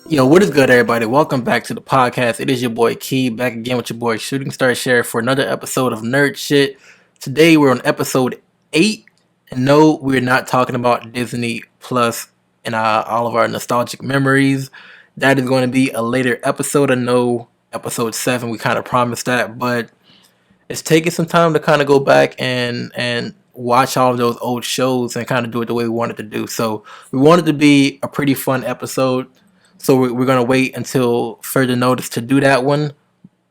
Yo, what is good, everybody? Welcome back to the podcast. It is your boy Key, back again with your boy ShootingStar Sheriff for another episode of Nerd Shit. Today we're on episode 8, and no, we're not talking about Disney Plus and all of our nostalgic memories. That is going to be a later episode. I know episode 7, we kind of promised that, but it's taking some time to kind of go back and watch all of those old shows and kind of do it the way we wanted to do. So we wanted to be a pretty fun episode. So we're gonna wait until further notice to do that one.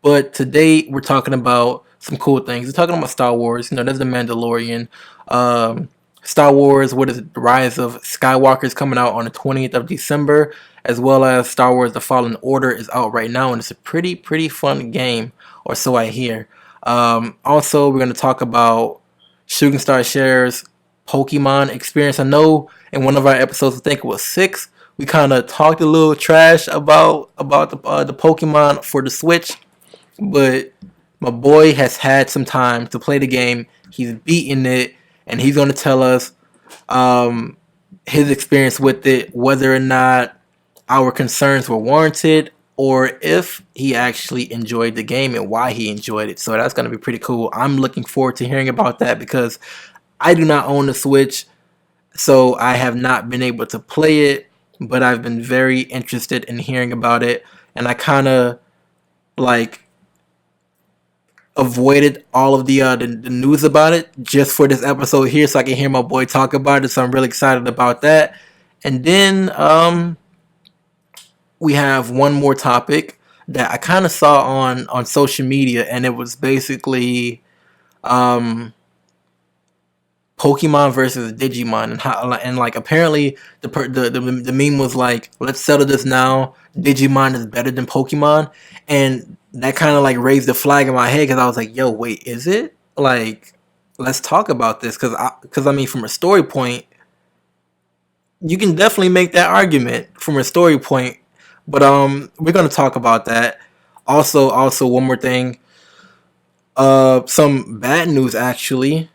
But today we're talking about some cool things. We're talking about Star Wars. You know, there's the Mandalorian. Star Wars, what is it? The Rise of Skywalker is coming out on the 20th of December, as well as Star Wars: The Fallen Order is out right now, and it's a pretty fun game, or so I hear. Also, we're gonna talk about Shooting Star Sheriff's Pokemon experience. I know in one of our episodes, I think it was 6, we kind of talked a little trash about the Pokemon for the Switch, but my boy has had some time to play the game. He's beaten it, and he's going to tell us his experience with it, whether or not our concerns were warranted, or if he actually enjoyed the game and why he enjoyed it. So that's going to be pretty cool. I'm looking forward to hearing about that because I do not own the Switch, so I have not been able to play it, but I've been very interested in hearing about it, and I kind of like avoided all of the news about it just for this episode here, so I can hear my boy talk about it. So I'm really excited about that. And then we have one more topic that I kind of saw on social media, and it was basically um, Pokemon versus Digimon, and how, and like, apparently the meme was like, let's settle this now. Digimon is better than Pokemon, and that kind of like raised the flag in my head because I was like, yo, wait, is it? Like, let's talk about this because I mean, from a story point, you can definitely make that argument from a story point, but we're gonna talk about that. Also, one more thing. Some bad news actually.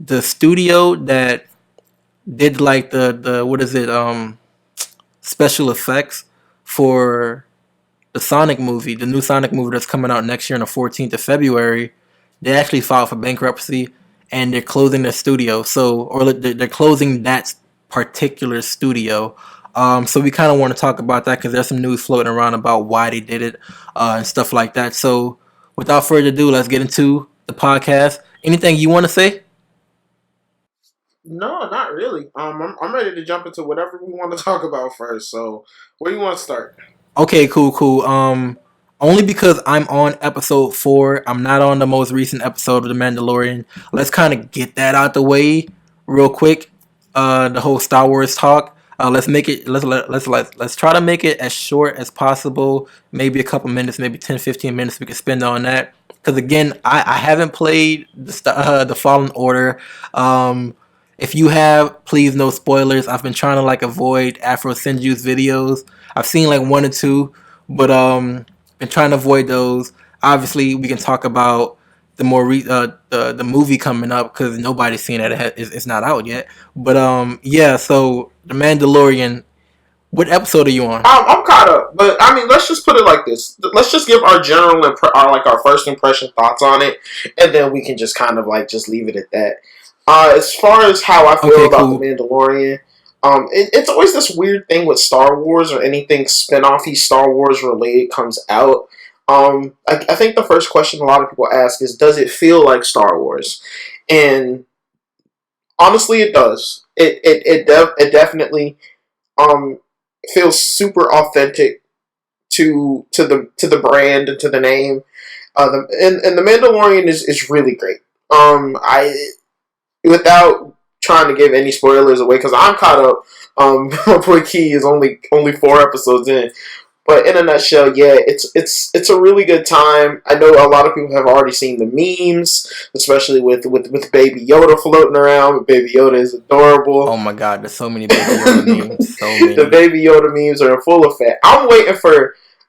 The studio that did like the what is it special effects for the Sonic movie, the new Sonic movie that's coming out next year on the 14th of February, they actually filed for bankruptcy and they're closing their studio. So, or they're closing that particular studio. So we kind of want to talk about that because there's some news floating around about why they did it and stuff like that. So, without further ado, let's get into the podcast. Anything you want to say? No, not really. I'm ready to jump into whatever we want to talk about first. So, where do you want to start? Okay, cool. Only because I'm on episode 4. I'm not on the most recent episode of The Mandalorian. Let's kind of get that out the way real quick. The whole Star Wars talk. Let's make it. Let's try to make it as short as possible. Maybe a couple minutes, maybe 10-15 minutes we can spend on that. Because again, I haven't played the Fallen Order. If you have, please no spoilers. I've been trying to like avoid Afro Senju's videos. I've seen like 1 or 2, but been trying to avoid those. Obviously, we can talk about the the movie coming up because nobody's seen it. It's not out yet. But yeah. So the Mandalorian. What episode are you on? I'm caught up, but I mean, let's just put it like this. Let's just give our our first impression thoughts on it, and then we can just kind of like just leave it at that. As far as how I feel Okay, about the cool. Mandalorian, it's always this weird thing with Star Wars or anything spin-offy Star Wars related comes out. I think the first question a lot of people ask is, does it feel like Star Wars? And honestly, it does. It definitely um feels super authentic to the brand and to the name. And the Mandalorian is really great. I Without trying to give any spoilers away because I'm caught up. My boy Key is only 4 episodes in, but in a nutshell, yeah, it's a really good time. I know a lot of people have already seen the memes, especially with Baby Yoda floating around. Baby Yoda is adorable. Oh my God, there's so many Baby Yoda memes. So The many. Baby Yoda memes are in full effect.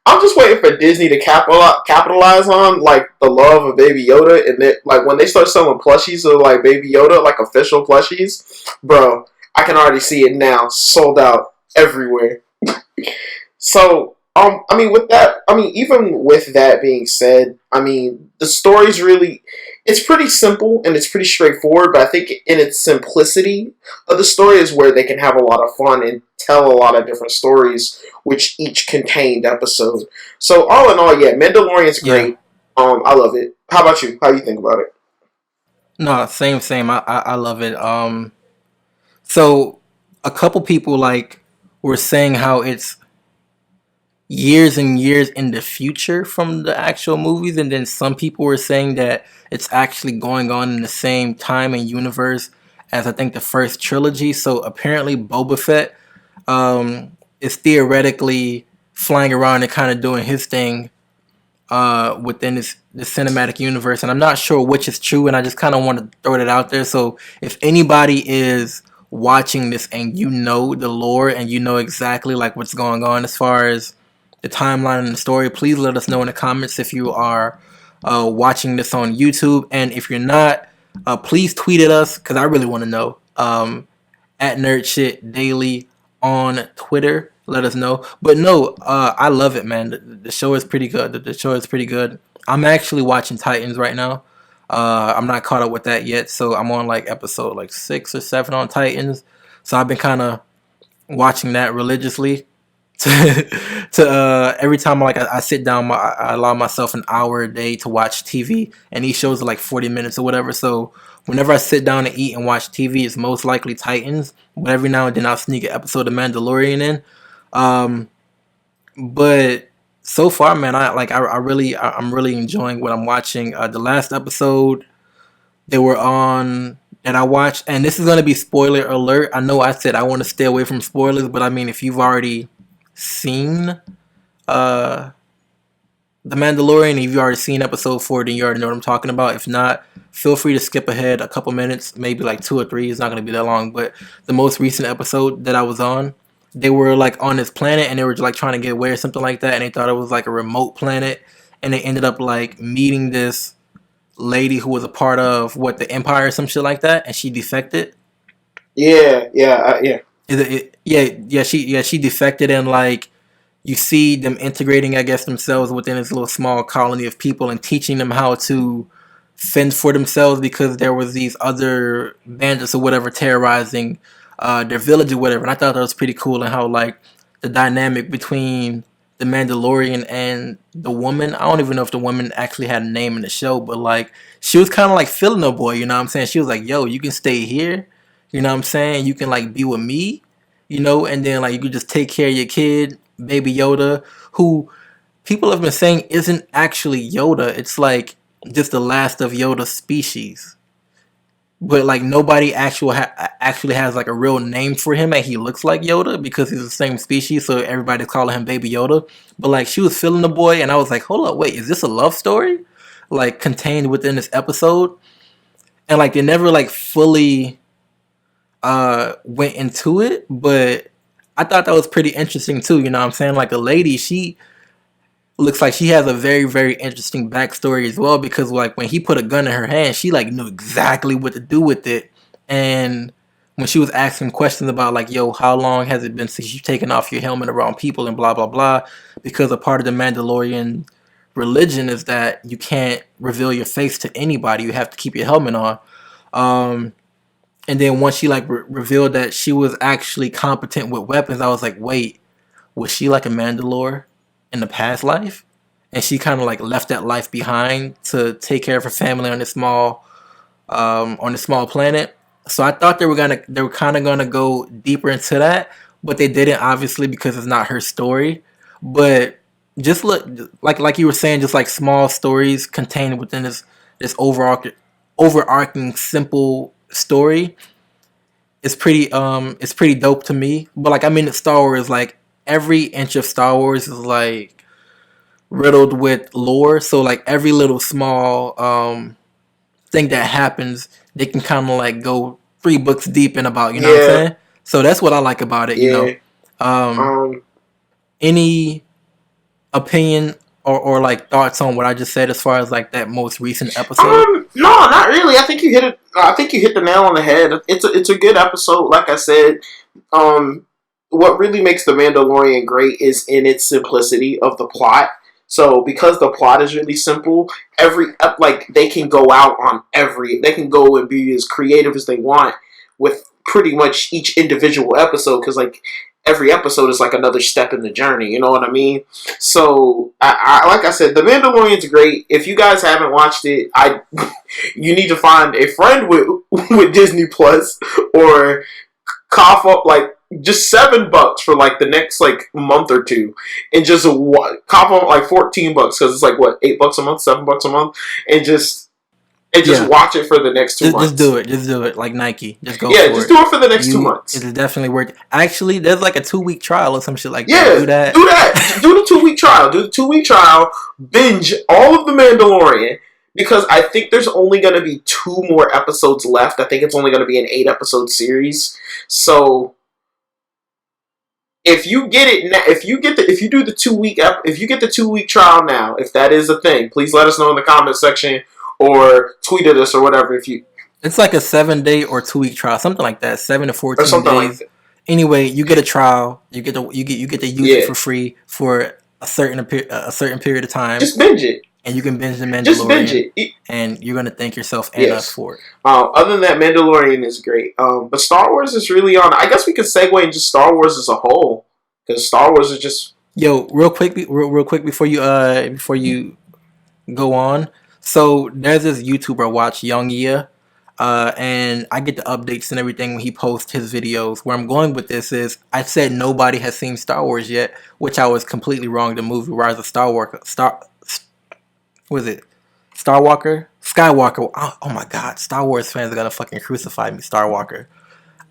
I'm just waiting for Disney to capitalize on like the love of Baby Yoda, and that like when they start selling plushies of like Baby Yoda, like official plushies, bro. I can already see it now, sold out everywhere. So, I mean, with that, I mean, even with that being said, I mean, the story's really, it's pretty simple and it's pretty straightforward. But I think in its simplicity of the story is where they can have a lot of fun and tell a lot of different stories, which each contained episode. So, all in all, yeah, Mandalorian's Yeah. great. I love it. How about you? How do you think about it? No, same. I love it. So a couple people like were saying how it's years and years in the future from the actual movies, and then some people were saying that it's actually going on in the same time and universe as I think the first trilogy. So apparently Boba Fett is theoretically flying around and kind of doing his thing within this cinematic universe, and I'm not sure which is true, and I just kind of want to throw it out there. So if anybody is watching this and you know the lore and you know exactly like what's going on as far as the timeline and the story, please let us know in the comments if you are watching this on YouTube, and if you're not, please tweet at us because I really want to know. At Nerd Shit Daily on Twitter. Let us know. But no, I love it, man. The show is pretty good. The show is pretty good. I'm actually watching Titans right now. I'm not caught up with that yet, so I'm on like episode like 6 or 7 on Titans. So I've been kind of watching that religiously. To every time I sit down, I allow myself an hour a day to watch TV, and these shows are like 40 minutes or whatever. So whenever I sit down to eat and watch TV, it's most likely Titans. But every now and then I'll sneak an episode of Mandalorian in. Um, but so far, man, I'm really enjoying what I'm watching. The last episode they were on that I watched, and this is gonna be spoiler alert. I know I said I want to stay away from spoilers, but I mean if you've already seen uh The Mandalorian, if you've already seen episode 4, then you already know what I'm talking about. If not, feel free to skip ahead a couple minutes, maybe like 2 or 3. It's not gonna be that long. But the most recent episode that I was on, they were like on this planet and they were like trying to get away or something like that, and they thought it was like a remote planet, and they ended up like meeting this lady who was a part of what the Empire or some shit like that, and she defected. Yeah. She defected, and like you see them integrating, I guess, themselves within this little small colony of people and teaching them how to fend for themselves because there was these other bandits or whatever terrorizing their village or whatever. And I thought that was pretty cool, and how like the dynamic between the Mandalorian and the woman. I don't even know if the woman actually had a name in the show, but like she was kind of like feeling the boy. You know what I'm saying? She was like, "Yo, you can stay here. You know what I'm saying? You can like be with me." You know, and then like you could just take care of your kid, Baby Yoda, who people have been saying isn't actually Yoda. It's like just the last of Yoda's species. But like nobody actually has like a real name for him, and he looks like Yoda because he's the same species, so everybody's calling him Baby Yoda. But like she was feeling the boy, and I was like, hold up, wait, is this a love story? Like contained within this episode, and like they never like fully went into it, but I thought that was pretty interesting too. You know what I'm saying? Like a lady, she looks like she has a very very interesting backstory as well, because like when he put a gun in her hand, she like knew exactly what to do with it. And when she was asking questions about like, yo, how long has it been since you've taken off your helmet around people and blah blah blah, because a part of the Mandalorian religion is that you can't reveal your face to anybody, you have to keep your helmet on. um and then once she like revealed that she was actually competent with weapons, I was like, wait, was she like a Mandalore in the past life? And she kind of like left that life behind to take care of her family on this small planet. So I thought they were kind of gonna go deeper into that, but they didn't, obviously, because it's not her story. But just look, like you were saying, just like small stories contained within this overarching simple story. It's pretty dope to me. But like, I mean, Star Wars, like every inch of Star Wars is like riddled with lore. So like every little small thing that happens, they can kind of like go 3 books deep in about. You know what I'm Yeah. saying? So that's what I like about it. Yeah. Um, Um. any opinion or like thoughts on what I just said as far as like that most recent episode? No, not really. I think you hit it. I think you hit the nail on the head. It's a good episode. Like I said, um, what really makes The Mandalorian great is in its simplicity of the plot. So because the plot is really simple, they can go out on they can go and be as creative as they want with pretty much each individual episode, because like every episode is like another step in the journey. You know what I mean? So like I said, The Mandalorian's great. If you guys haven't watched it, you need to find a friend with Disney Plus, or cough up like just $7 for like the next like month or two, and just cough up like $14 because it's like what, $8 a month, $7 a month, and just watch it for the next 2 months. Just do it like Nike. Just go. Yeah, just do it for the next 2 months. It's definitely worth it. Actually, there's like a 2-week trial or some shit like that. Yeah, do that. Do the 2-week trial. Do the 2-week trial. Binge all of The Mandalorian. Because I think there's only going to be 2 more episodes left. I think it's only going to be an 8-episode series. So if you get it, if you get the 2-week trial now, if that is a thing, please let us know in the comment section or tweet at us or whatever. It's like a 7-day or 2-week trial, something like that, 7 to 14 or something days. Like that. Anyway, you get a trial. You get to use it for free for a certain period of time. Just binge it. And you can binge The Mandalorian. Just binge it. And you're going to thank yourself and us for it. Other than that, Mandalorian is great. But Star Wars is really on... I guess we could segue into Star Wars as a whole. Because Star Wars is just... Yo, real quick before you go on. So, there's this YouTuber I watch, Young Yea. And I get the updates and everything when he posts his videos. Where I'm going with this is, I said nobody has seen Star Wars yet, which I was completely wrong. The movie Rise of Skywalker. Oh my god, Star Wars fans are gonna fucking crucify me. Starwalker.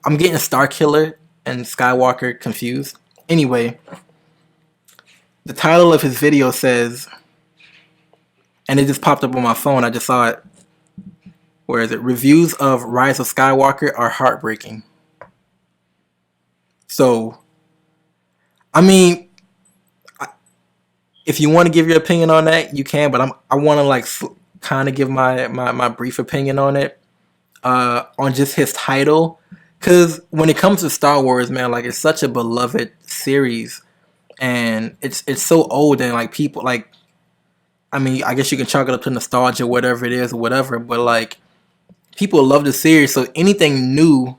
I'm getting Star Killer and Skywalker confused. Anyway, the title of his video says, and it just popped up on my phone, I just saw it. Where is it? Reviews of Rise of Skywalker are heartbreaking. So, I mean, if you want to give your opinion on that, you can. But I want to like kind of give my brief opinion on it, on just his title, because when it comes to Star Wars, man, like it's such a beloved series, and it's so old, and like people like, I mean, I guess you can chalk it up to nostalgia, whatever it is, or whatever. But like, people love the series, so anything new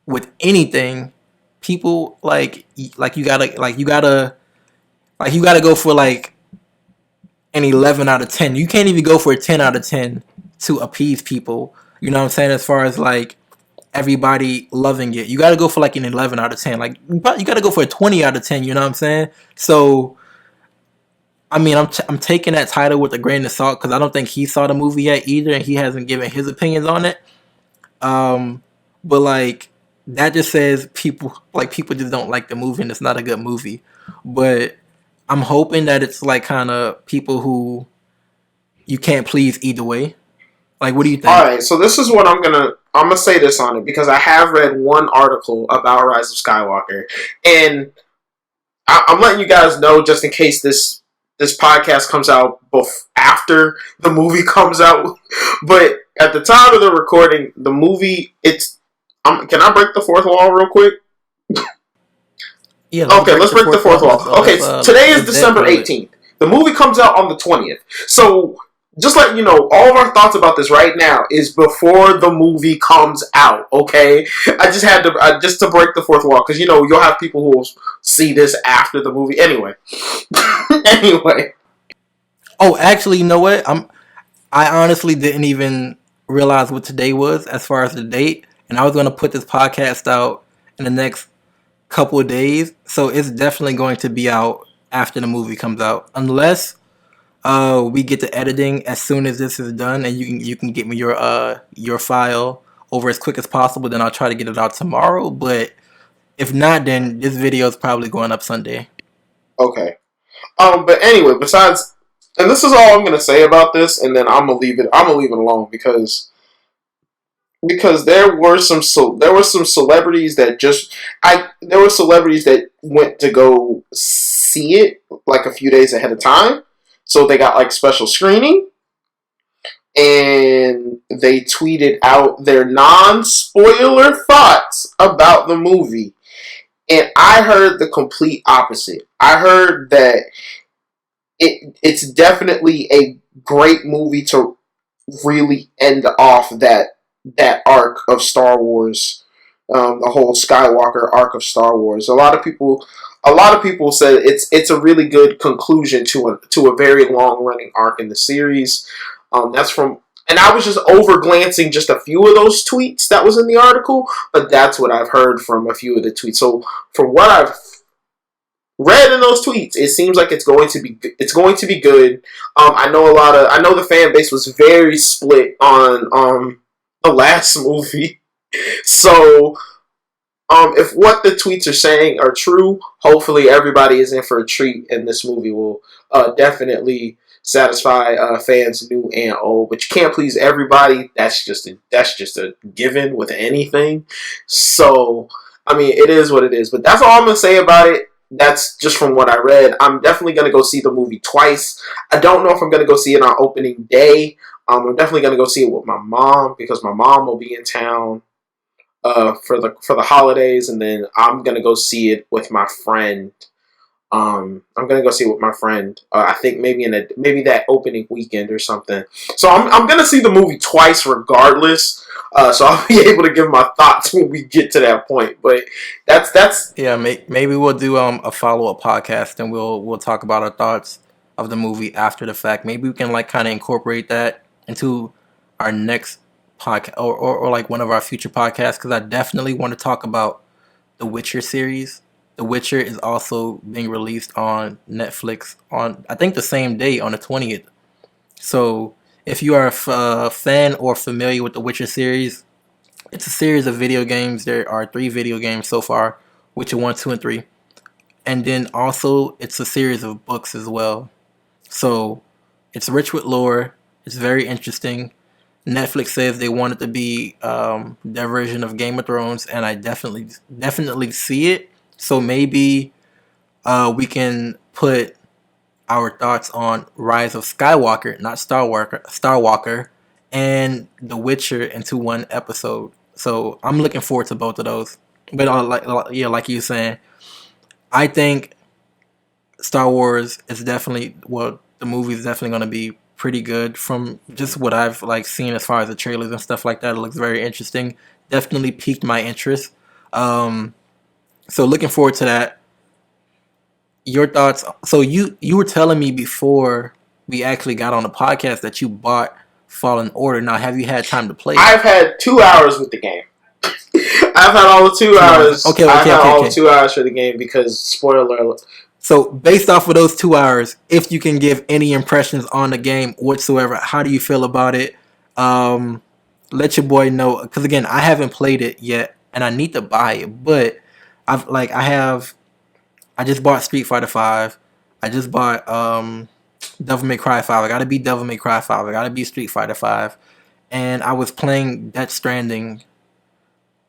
with anything, people like you gotta go for like an 11 out of 10. You can't even go for a 10 out of 10 to appease people. You know what I'm saying? As far as like everybody loving it, you gotta go for like an 11 out of 10. Like you gotta go for a 20 out of 10. You know what I'm saying? So, I mean, I'm taking that title with a grain of salt because I don't think he saw the movie yet either, and he hasn't given his opinions on it. But like that just says people just don't like the movie, and it's not a good movie. But I'm hoping that it's like kind of people who you can't please either way. Like, what do you think? All right, so this is what I'm gonna say this on it because I have read one article about Rise of Skywalker, and I'm letting you guys know just in case this podcast comes out after the movie comes out. But at the time of the recording, the movie can I break the fourth wall real quick? Yeah. Okay, let's break the fourth wall. Okay, today is December 18th. The movie comes out on the 20th. So, just letting you know, all of our thoughts about this right now is before the movie comes out, okay? I just had to, just to break the fourth wall, because, you know, you'll have people who will see this after the movie. Anyway. Anyway. Oh, actually, you know what? I honestly didn't even realize what today was as far as the date, and I was going to put this podcast out in the next couple of days, so it's definitely going to be out after the movie comes out, unless we get to editing as soon as this is done, and you can get me your file over as quick as possible. Then I'll try to get it out tomorrow. But if not, then this video is probably going up Sunday. Okay. But anyway, besides, and this is all I'm gonna say about this, and then I'm gonna leave it alone because there were some celebrities that went to go see it like a few days ahead of time. So they got like special screening, and they tweeted out their non-spoiler thoughts about the movie. And I heard the complete opposite. I heard that it's definitely a great movie to really end off that arc of Star Wars, the whole Skywalker arc of Star Wars. A lot of people said it's a really good conclusion to a very long running arc in the series. That's from, and I was just over glancing just a few of those tweets that was in the article, but that's what I've heard from a few of the tweets. So from what I've read in those tweets, it seems like it's going to be good. I know the fan base was very split on the last movie. So if what the tweets are saying are true, hopefully everybody is in for a treat, and this movie will definitely satisfy fans new and old. But you can't please everybody. That's just a given with anything. So I mean, it is what it is. But that's all I'm gonna say about it. That's just from what I read. I'm definitely gonna go see the movie twice. I don't know if I'm gonna go see it on opening day. I'm definitely gonna go see it with my mom because my mom will be in town for the holidays, and then I'm gonna go see it with my friend. I'm gonna go see it with my friend. I think maybe that opening weekend or something. So I'm gonna see the movie twice regardless. So I'll be able to give my thoughts when we get to that point. But that's Yeah, maybe we'll do a follow up podcast and we'll talk about our thoughts of the movie after the fact. Maybe we can like kind of incorporate that into our next podcast or like one of our future podcasts because I definitely want to talk about the Witcher series. The Witcher is also being released on Netflix on I think the same day on the 20th. So if you are a fan or familiar with the Witcher series, it's a series of video games. There are 3 video games so far, Witcher 1, 2, and 3. And then also it's a series of books as well. So it's rich with lore. It's very interesting. Netflix says they want it to be their version of Game of Thrones, and I definitely see it. So maybe we can put our thoughts on Rise of Skywalker, not Star Walker, and The Witcher into one episode. So I'm looking forward to both of those. But like you were saying, I think Star Wars is definitely the movie is definitely going to be pretty good from just what I've like seen as far as the trailers and stuff like that. It looks very interesting. Definitely piqued my interest. So looking forward to that. Your thoughts? So you were telling me before we actually got on the podcast that you bought Fallen Order. Now, have you had time to play it? I've had 2 hours with the game. I've had all the 2 hours. I've had all the 2 hours for the game because spoiler alert. So based off of those 2 hours, if you can give any impressions on the game whatsoever, how do you feel about it? Let your boy know because again, I haven't played it yet, and I need to buy it. But I just bought Street Fighter 5. I just bought Devil May Cry 5. I gotta beat Devil May Cry 5. I gotta beat Street Fighter 5. And I was playing Death Stranding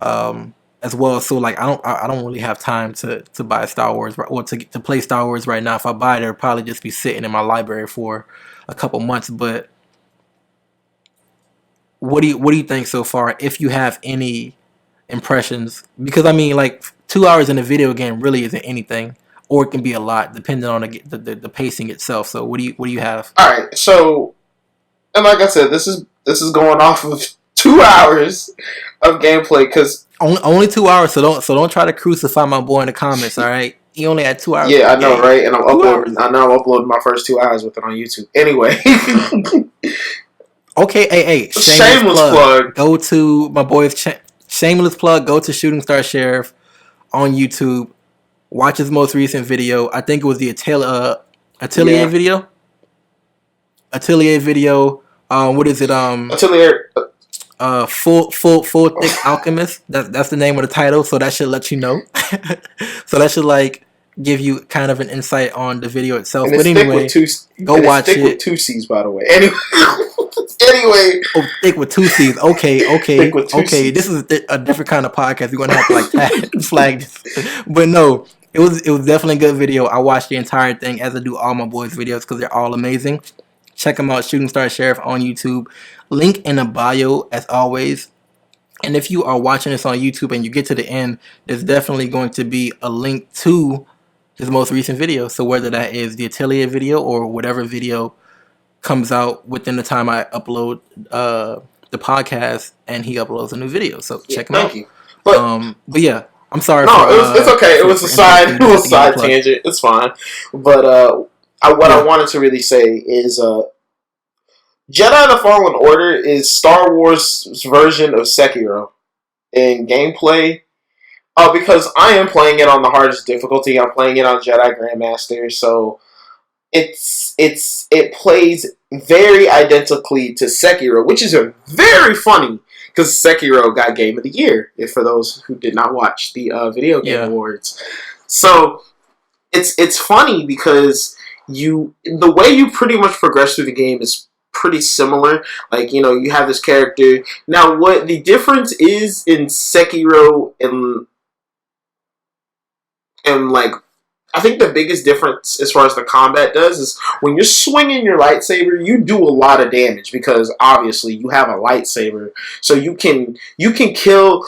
as well. So like I don't really have time to buy Star Wars or to play Star Wars right now. If I buy it, it'll probably just be sitting in my library for a couple months. But what do you think so far? If you have any impressions, because I mean like 2 hours in a video game really isn't anything, or it can be a lot depending on the pacing itself. So what do you have? All right, so and like I said, this is going off of 2 hours of gameplay because only 2 hours. So don't try to crucify my boy in the comments. All right, he only had 2 hours. Yeah, I know, right? And I'm uploading my first 2 hours with it on YouTube. Anyway. Okay, hey, shameless plug. Go to my boy's shameless plug. Go to ShootingStar Sheriff on YouTube. Watch his most recent video. I think it was the Atelier video. Atelier video. What is it? Atelier. Full thick alchemist. That's the name of the title. So that should let you know. So that should like give you kind of an insight on the video itself. And but anyway, go watch it. With 2 C's, by the way. Anyway. Oh, thick with 2 C's. Okay. Thick with 2 C's. This is a different kind of podcast. We're gonna have to like flag this. But no, it was definitely a good video. I watched the entire thing as I do all my boys' videos because they're all amazing. Check them out, Shooting Star Sheriff on YouTube. Link in the bio as always. And if you are watching this on YouTube and you get to the end, there's definitely going to be a link to his most recent video. So whether that is the Atelier video or whatever video comes out within the time I upload the podcast, and he uploads a new video. So Yeah, check him thank out. you. But yeah, I'm sorry no, for it's okay. It was a side interrupting you with the game plug. tangent. It's fine. But I wanted to really say is Jedi: The Fallen Order is Star Wars' version of Sekiro in gameplay. Because I am playing it on the hardest difficulty. I'm playing it on Jedi Grandmaster, so it plays very identically to Sekiro, which is a very funny because Sekiro got Game of the Year. If for those who did not watch the Video Game Awards, so it's funny because the way you pretty much progress through the game is pretty similar. Like, you have this character. Now, what the difference is in Sekiro and like, I think the biggest difference as far as the combat does is when you're swinging your lightsaber, you do a lot of damage because obviously you have a lightsaber, so you can kill.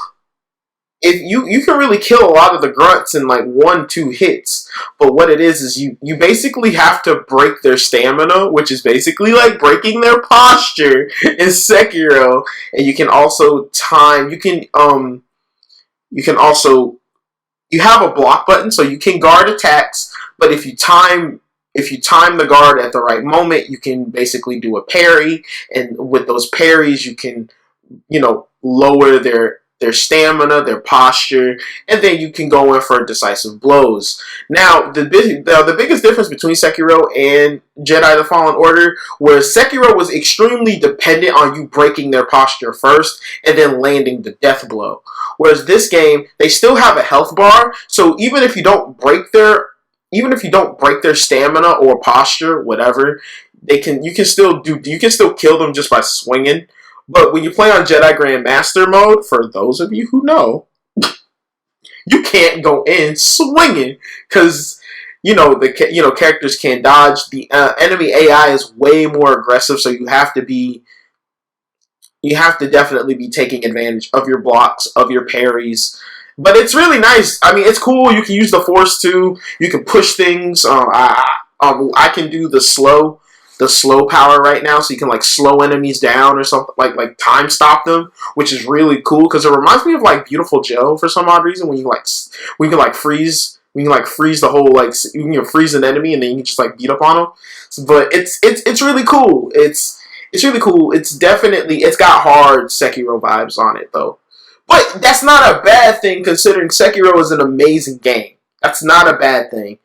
If you can really kill a lot of the grunts in like 1-2 hits, but what it is you basically have to break their stamina, which is basically like breaking their posture in Sekiro, and you can also time. You have a block button, so you can guard attacks, but if you time the guard at the right moment, you can basically do a parry, and with those parries, you can, lower their stamina, their posture, and then you can go in for decisive blows. Now, the biggest difference between Sekiro and Jedi: The Fallen Order, where Sekiro was extremely dependent on you breaking their posture first and then landing the death blow. Whereas this game, they still have a health bar, so even if you don't break their stamina or posture, whatever, you can still kill them just by swinging. But when you play on Jedi Grandmaster mode, for those of you who know, you can't go in swinging because characters can't dodge. The enemy AI is way more aggressive, so you have to definitely be taking advantage of your blocks, of your parries. But it's really nice. I mean, it's cool. You can use the Force too. You can push things. I can do the slow power right now, so you can like slow enemies down or something, like time stop them, which is really cool because it reminds me of like Beautiful Joe for some odd reason when you can freeze the whole, like, you can freeze an enemy and then you can just like beat up on them. But it's really cool. It's really cool. It's got hard Sekiro vibes on it though. But that's not a bad thing considering Sekiro is an amazing game. That's not a bad thing.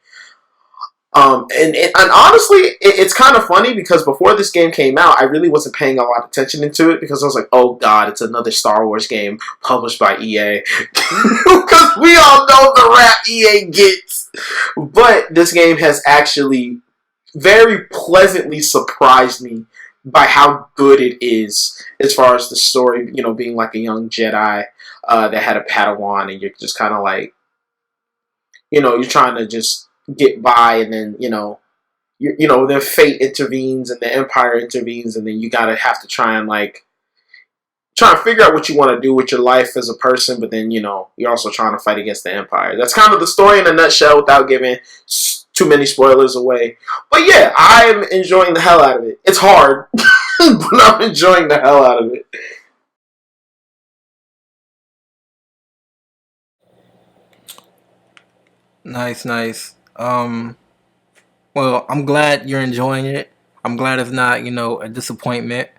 And honestly, it's kind of funny because before this game came out, I really wasn't paying a lot of attention into it because I was like, oh god, it's another Star Wars game published by EA. Because we all know the rap EA gets. But this game has actually very pleasantly surprised me by how good it is as far as the story, being like a young Jedi that had a Padawan, and you're just kind of like, you're trying to just get by, and then then fate intervenes and the Empire intervenes, and then you have to try and figure out what you want to do with your life as a person, but then you're also trying to fight against the Empire. That's kind of the story in a nutshell without giving too many spoilers away. But yeah, I'm enjoying the hell out of it. It's hard, but I'm enjoying the hell out of it. Nice. Well, I'm glad you're enjoying it. I'm glad it's not, a disappointment.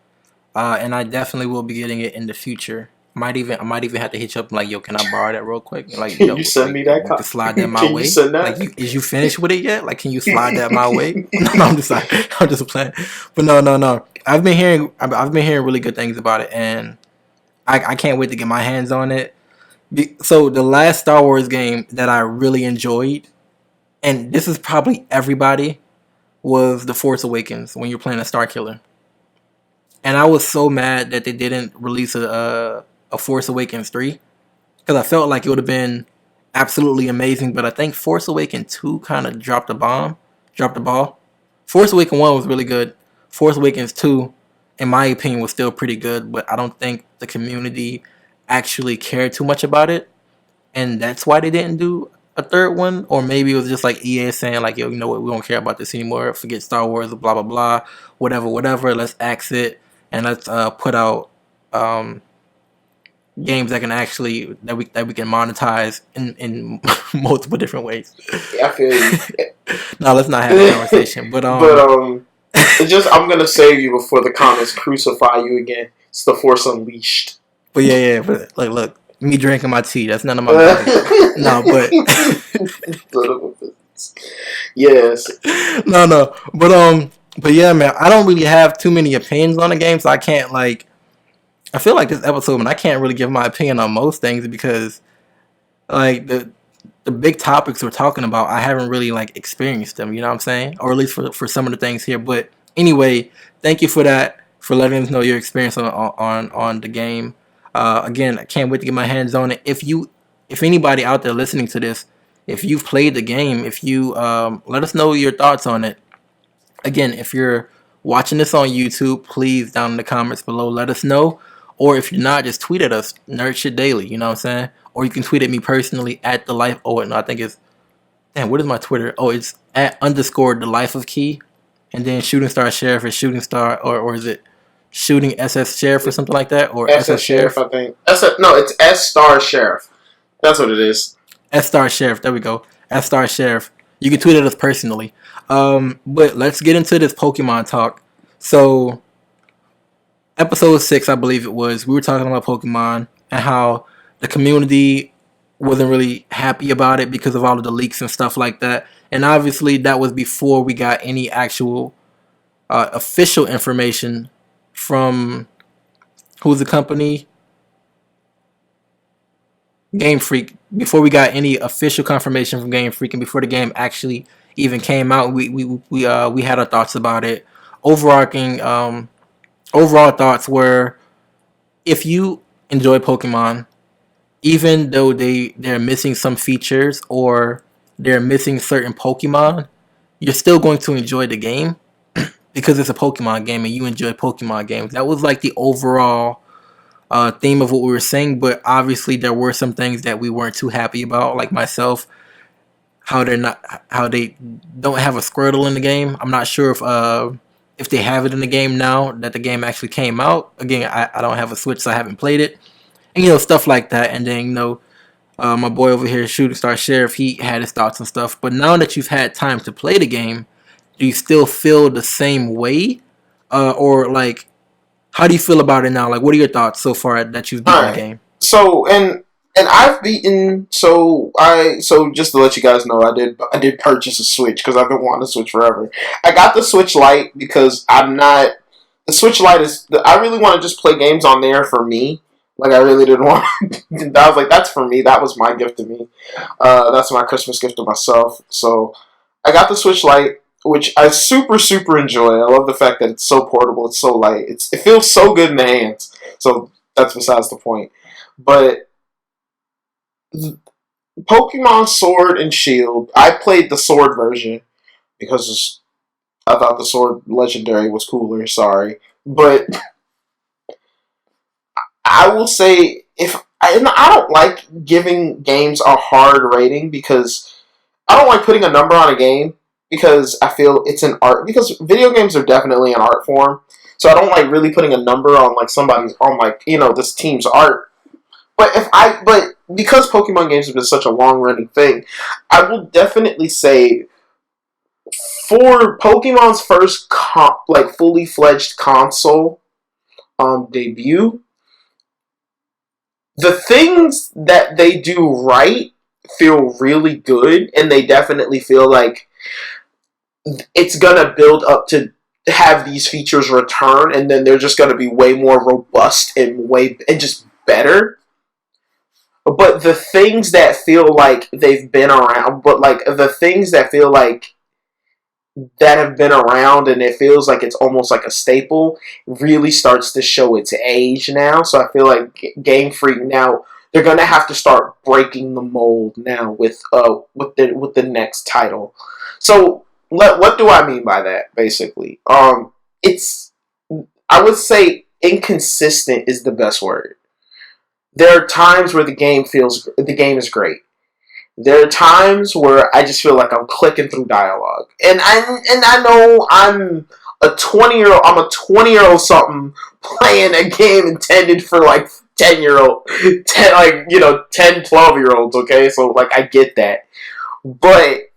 And I definitely will be getting it in the future. I might even have to hit you up like, yo, can I borrow that real quick? Like, Can yo, you send me that? You can slide that my Can way. you send that? Like, is you finished with it yet? Like, can you slide that my way? No, I'm just playing. But no. I've been hearing really good things about it, and I can't wait to get my hands on it. So the last Star Wars game that I really enjoyed, and this is probably everybody, was The Force Awakens when you're playing a Star Killer. And I was so mad that they didn't release a Force Awakens 3 because I felt like it would have been absolutely amazing. But I think Force Awakens 2 kind of dropped the ball. Force Awakens 1 was really good. Force Awakens 2, in my opinion, was still pretty good, but I don't think the community actually cared too much about it, and that's why they didn't do a third one. Or maybe it was just like EA saying like, yo, you know what, we don't care about this anymore. Forget Star Wars, blah blah blah, whatever. Let's axe it and let's put out um, games that can actually that we can monetize in multiple different ways. Yeah, I feel you. No, let's not have a conversation. But But it's just I'm gonna save you before the comments crucify you again. It's the Force Unleashed. But yeah. But like, look, me drinking my tea. That's none of my business. No, but yes. no. But yeah, man. I don't really have too many opinions on the game, so I can't like. I feel like this episode, man, I can't really give my opinion on most things because like the big topics we're talking about, I haven't really like experienced them. You know what I'm saying? Or at least for some of the things here. But anyway, thank you for that, for letting us know your experience on the game. Again, I can't wait to get my hands on it. If anybody out there listening to this, if you've played the game, if you let us know your thoughts on it. Again, if you're watching this on YouTube, please down in the comments below let us know. Or if you're not, just tweet at us, Nerd Shit Daily. You know what I'm saying? Or you can tweet at me personally at the life. Oh, no, I think it's damn. What is my Twitter? Oh, it's at _ the life of Key, and then Shooting Star Sheriff is Shooting Star, or is it Shooting SS Sheriff or something like that, or SS Sheriff, I think. No, it's S Sheriff. That's what it is. S Sheriff. There we go. S Sheriff. You can tweet at us personally. But let's get into this Pokemon talk. So, episode 6, I believe it was, we were talking about Pokemon and how the community wasn't really happy about it because of all of the leaks and stuff like that. And obviously, that was before we got any actual official information from who's the company? Game Freak. Before we got any official confirmation from Game Freak, and before the game actually even came out, we had our thoughts about it. Overall thoughts were, if you enjoy Pokemon, even though they're missing some features or they're missing certain Pokemon, you're still going to enjoy the game because it's a Pokemon game and you enjoy Pokemon games. That was like the overall theme of what we were saying, but obviously there were some things that we weren't too happy about, like myself, how they don't have a Squirtle in the game. I'm not sure if they have it in the game now that the game actually came out. Again, I don't have a Switch, so I haven't played it. And, stuff like that. And then, my boy over here, Shooting Star Sheriff, he had his thoughts and stuff. But now that you've had time to play the game, do you still feel the same way? Or, like, how do you feel about it now? Like, what are your thoughts so far that you've beaten the game? So, and I've beaten, so just to let you guys know, I did purchase a Switch because I've been wanting a Switch forever. I got the Switch Lite because the Switch Lite I really want to just play games on there for me. Like, I really didn't want I was like, that's for me. That was my gift to me. That's my Christmas gift to myself. So, I got the Switch Lite, which I super, super enjoy. I love the fact that it's so portable. It's so light. It feels so good in the hands. So, that's besides the point. But Pokemon Sword and Shield, I played the Sword version because I thought the Sword Legendary was cooler. Sorry. But I will say, I don't like giving games a hard rating because I don't like putting a number on a game because I feel it's an art. Because video games are definitely an art form. So I don't like really putting a number on this team's art. But because Pokemon games have been such a long running thing, I will definitely say for Pokemon's first fully fledged console debut, the things that they do right feel really good, and they definitely feel like it's gonna build up to have these features return, and then they're just gonna be way more robust and just better. But the things that feel like they've been around, the things that feel like that have been around and it feels like it's almost like a staple really starts to show its age now. So I feel like Game Freak now, they're gonna have to start breaking the mold now with the next title. So what do I mean by that? Basically, I would say inconsistent is the best word. there are times where the game is great. There are times where I just feel like I'm clicking through dialogue, and I know I'm a 20-year old something playing a game intended for like 10-year-old, 10 like 10, 12-year olds. Okay, so like I get that, but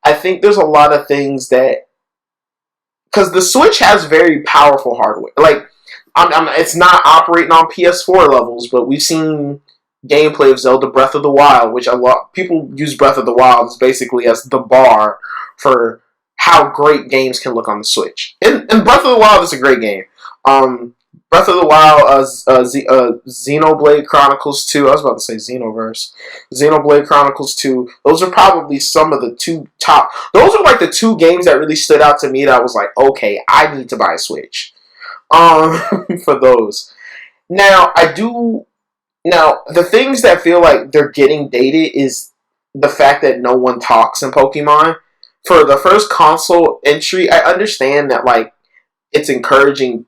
I think there's a lot of things that, because the Switch has very powerful hardware. Like, it's not operating on PS4 levels, but we've seen gameplay of Zelda Breath of the Wild, which a lot people use Breath of the Wild as basically as the bar for how great games can look on the Switch. And Breath of the Wild is a great game. Breath of the Wild, Xenoblade Chronicles 2. I was about to say Xenoverse. Xenoblade Chronicles 2. Those are probably some of the two top. Those are like the two games that really stood out to me that I was like, okay, I need to buy a Switch. For those. Now, the things that feel like they're getting dated is the fact that no one talks in Pokemon. For the first console entry, I understand that like it's encouraging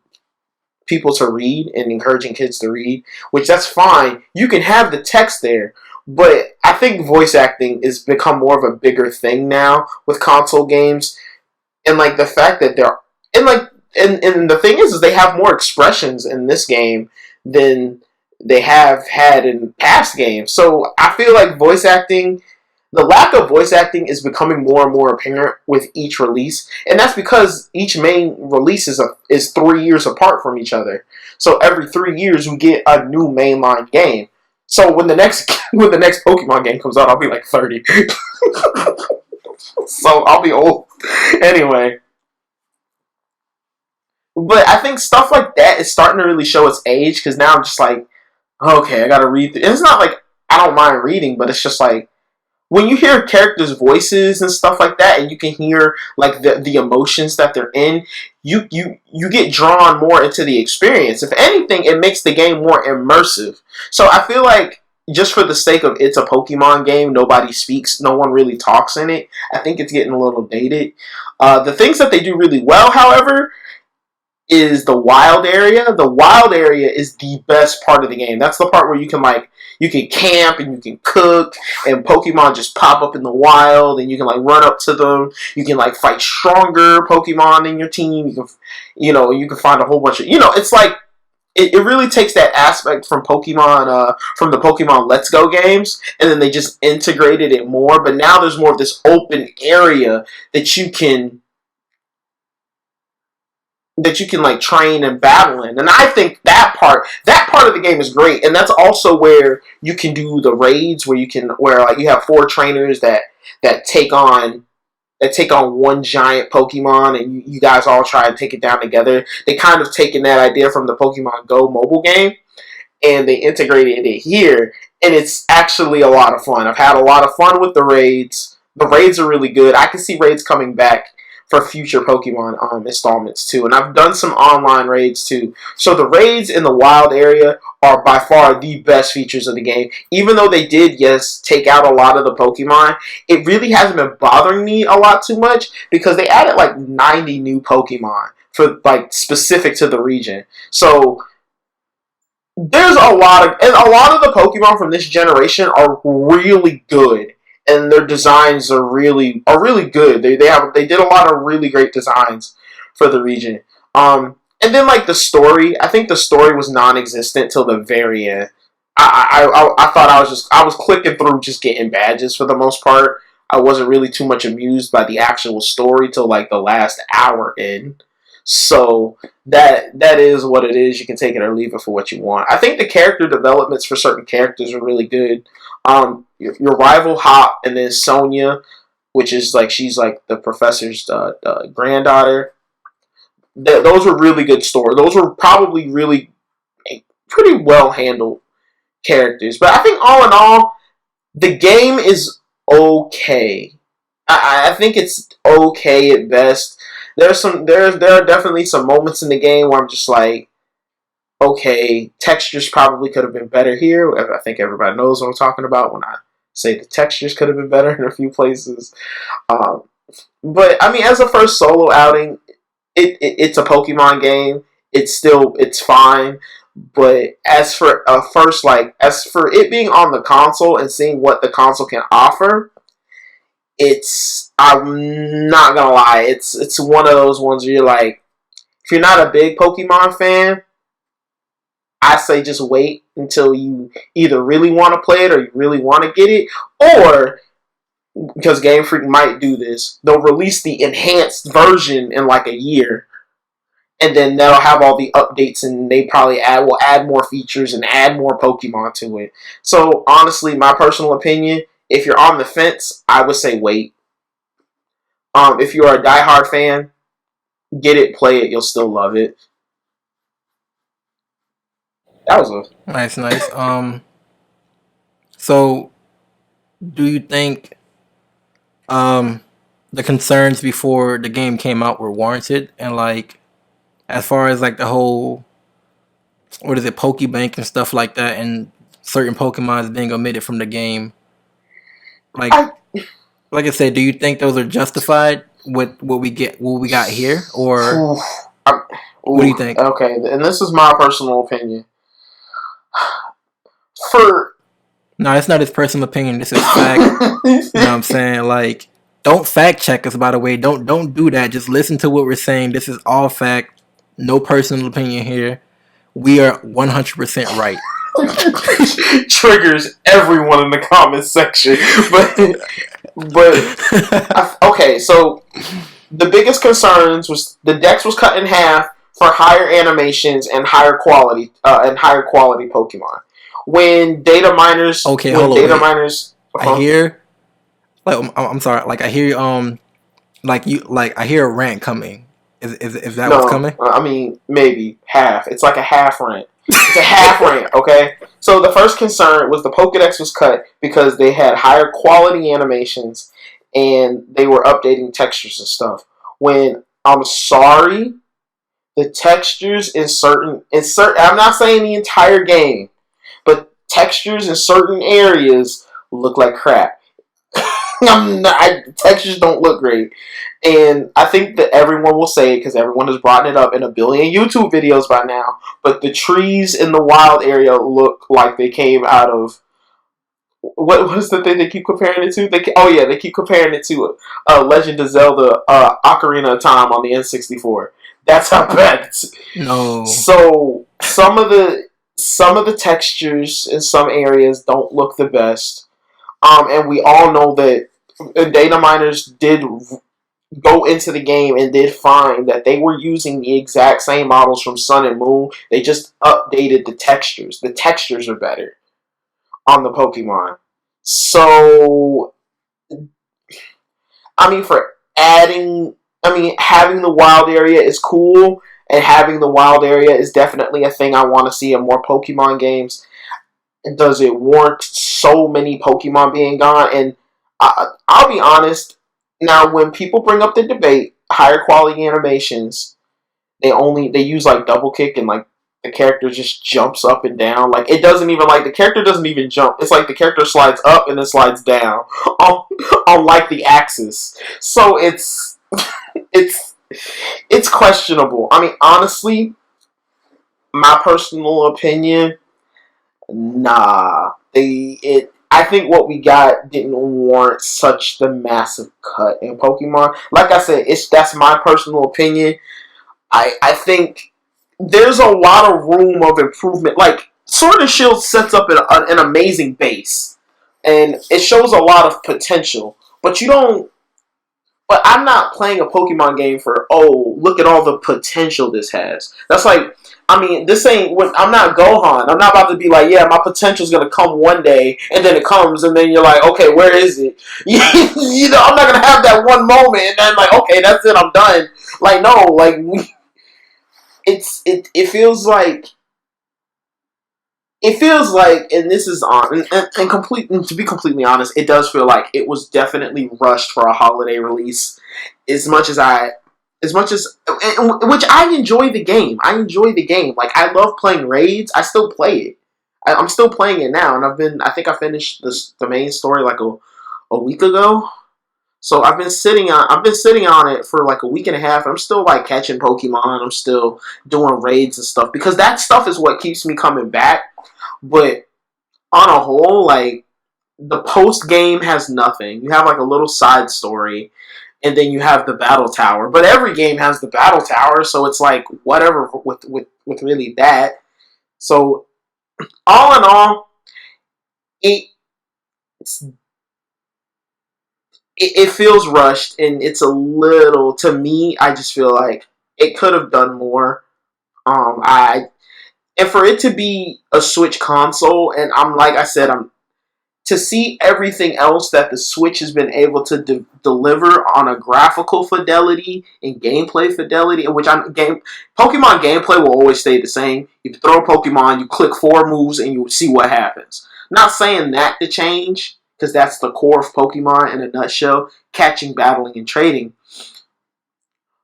people to read and encouraging kids to read, which that's fine. You can have the text there, but I think voice acting has become more of a bigger thing now with console games, and like the fact that they're and like and the thing is they have more expressions in this game than they have had in past games. So I feel like the lack of voice acting is becoming more and more apparent with each release, and that's because each main release is 3 years apart from each other. So every 3 years we get a new mainline game. So when the next Pokemon game comes out, I'll be like 30. So I'll be old anyway. But I think stuff like that is starting to really show its age, because now I'm just like, okay, I gotta read. It's not like I don't mind reading, but it's just like when you hear characters' voices and stuff like that, and you can hear like the emotions that they're in, you get drawn more into the experience. If anything, it makes the game more immersive. So I feel like just for the sake of it's a Pokemon game, nobody speaks, no one really talks in it. I think it's getting a little dated. The things that they do really well, however, is the wild area. The wild area is the best part of the game. That's the part where you can camp and you can cook, and Pokemon just pop up in the wild, and you can like run up to them. You can like fight stronger Pokemon in your team. You can find a whole bunch of it's like it really takes that aspect from Pokemon from the Pokemon Let's Go games, and then they just integrated it more. But now there's more of this open area that you can like train and battle in. And I think that part of the game is great. And that's also where you can do the raids where like you have 4 trainers that take on one giant Pokemon, and you guys all try and take it down together. They kind of taken that idea from the Pokemon Go mobile game, and they integrated it here, and it's actually a lot of fun. I've had a lot of fun with the raids. The raids are really good. I can see raids coming back for future Pokemon installments too, and I've done some online raids too. So the raids in the wild area are by far the best features of the game. Even though they did, yes, take out a lot of the Pokemon, it really hasn't been bothering me a lot too much, because they added like 90 new Pokemon for like specific to the region. So there's a lot of the Pokemon from this generation are really good, and their designs are really good. They did a lot of really great designs for the region. And then like the story, I think the story was non-existent till the very end. I thought I was clicking through just getting badges for the most part. I wasn't really too much amused by the actual story till like the last hour in. So that is what it is. You can take it or leave it for what you want. I think the character developments for certain characters are really good. Your rival Hop, and then Sonia, which is like she's like the professor's granddaughter. Those were really good stories. Those were probably really pretty well handled characters. But I think all in all, the game is okay. I think it's okay at best. There are definitely some moments in the game where I'm just like, okay, textures probably could have been better here. I think everybody knows what I'm talking about when I say the textures could have been better in a few places. But I mean, as a first solo outing, it's a Pokemon game. It's fine. But as for as for it being on the console and seeing what the console can offer, I'm not gonna lie, it's one of those ones where you're like, if you're not a big Pokemon fan, I say just wait until you either really want to play it or you really want to get it, or because Game Freak might do this, they'll release the enhanced version in like a year, and then that'll have all the updates, and they probably will add more features and add more Pokemon to it. So honestly, my personal opinion, if you're on the fence, I would say wait. If you're a diehard fan, get it, play it, you'll still love it. That was a Nice, nice. So do you think um the concerns before the game came out were warranted? And like, as far as like the whole, what is it, Pokebank and stuff like that, and certain Pokemons being omitted from the game, like I, like I said, do you think those are justified with what we got here, or I, what do you think? okay, and this is my personal opinion. For No, it's not his personal opinion. This is fact. You know what I'm saying? Like, don't fact check us. By the way, don't do that. Just listen to what we're saying. This is all fact. No personal opinion here. We are 100% right. triggers everyone in the comment section, but okay. So the biggest concerns was the dex was cut in half for higher animations and higher quality Pokemon. When data miners, Okay, when hold on. data Wait. miners, I hear. Like, I'm sorry. Like, I hear like you, like I hear a rant coming. Is that what's no, coming? I mean maybe half. It's like a half rant. It's a half rant, okay? So the first concern was the Pokedex was cut because they had higher quality animations and they were updating textures and stuff. When I'm sorry, the textures in certain I'm not saying the entire game, but textures in certain areas look like crap. Textures don't look great. And I think that everyone will say it because everyone has brought it up in a billion YouTube videos by now. But the trees in the wild area look like they came out of what is the thing they keep comparing it to? They keep comparing it to Legend of Zelda Ocarina of Time on the N64. That's how bad. No. So some of the textures in some areas don't look the best. And we all know that data miners did go into the game and did find that they were using the exact same models from Sun and Moon. They just updated the textures. The textures are better on the Pokemon. So, I mean, having the wild area is cool, and having the wild area is definitely a thing I want to see in more Pokemon games. Does it warrant so many Pokemon being gone? And I'll be honest. Now, when people bring up the debate, higher quality animations, they use like double kick and like the character just jumps up and down. Like it doesn't even like the character doesn't even jump. It's like the character slides up and then slides down on like the axis. So it's it's questionable. I mean, honestly, my personal opinion, nah. I think what we got didn't warrant such the massive cut in Pokemon. Like I said, that's my personal opinion. I think there's a lot of room of improvement. Like Sword and Shield sets up an amazing base, and it shows a lot of potential. But you don't. But I'm not playing a Pokemon game for look at all the potential this has. That's like, I mean, this ain't. I'm not Gohan. I'm not about to be like, yeah, my potential's gonna come one day, and then it comes, and then you're like, okay, where is it? You know, I'm not gonna have that one moment, and then like, okay, that's it, I'm done. Like, no, like it feels like and this is on and complete. And to be completely honest, it does feel like it was definitely rushed for a holiday release. As much as which I enjoy the game. I enjoy the game. Like I love playing raids. I still play it. I'm still playing it now, and I think I finished the main story like a week ago. So I've been sitting on it for like a week and a half. I'm still like catching Pokemon. I'm still doing raids and stuff because that stuff is what keeps me coming back. But on a whole, like the post game has nothing. You have like a little side story, and then you have the battle tower. But every game has the battle tower, so it's like whatever with really that. So all in all, it it feels rushed, and it's a little to me. I just feel like it could have done more. I and for it to be a Switch console, and I'm like I said, I'm to see everything else that the Switch has been able to deliver on a graphical fidelity and gameplay fidelity, which Pokemon gameplay will always stay the same. You throw a Pokemon, you click 4 moves, and you see what happens. Not saying that to change, because that's the core of Pokemon in a nutshell: catching, battling, and trading.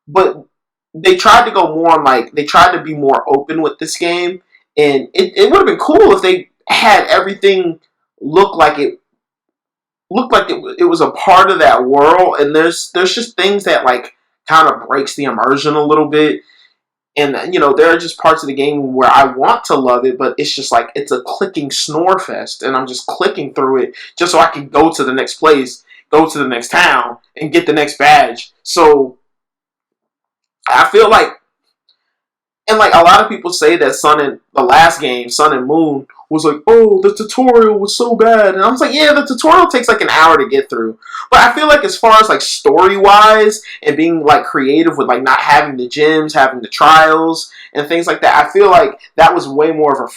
But they tried to go more on they tried to be more open with this game, and it would have been cool if they had everything look like it was a part of that world. And there's just things that like kind of breaks the immersion a little bit. And there are just parts of the game where I want to love it, but it's just like it's a clicking snore fest, and I'm just clicking through it just so I can go to the next place, go to the next town, and get the next badge. So I feel like, and like a lot of people say that the last game, Sun and Moon, was like, oh, the tutorial was so bad. And I was like, yeah, the tutorial takes like an hour to get through. But I feel like as far as like story wise and being like creative with like not having the gyms, having the trials and things like that, I feel like that was way more of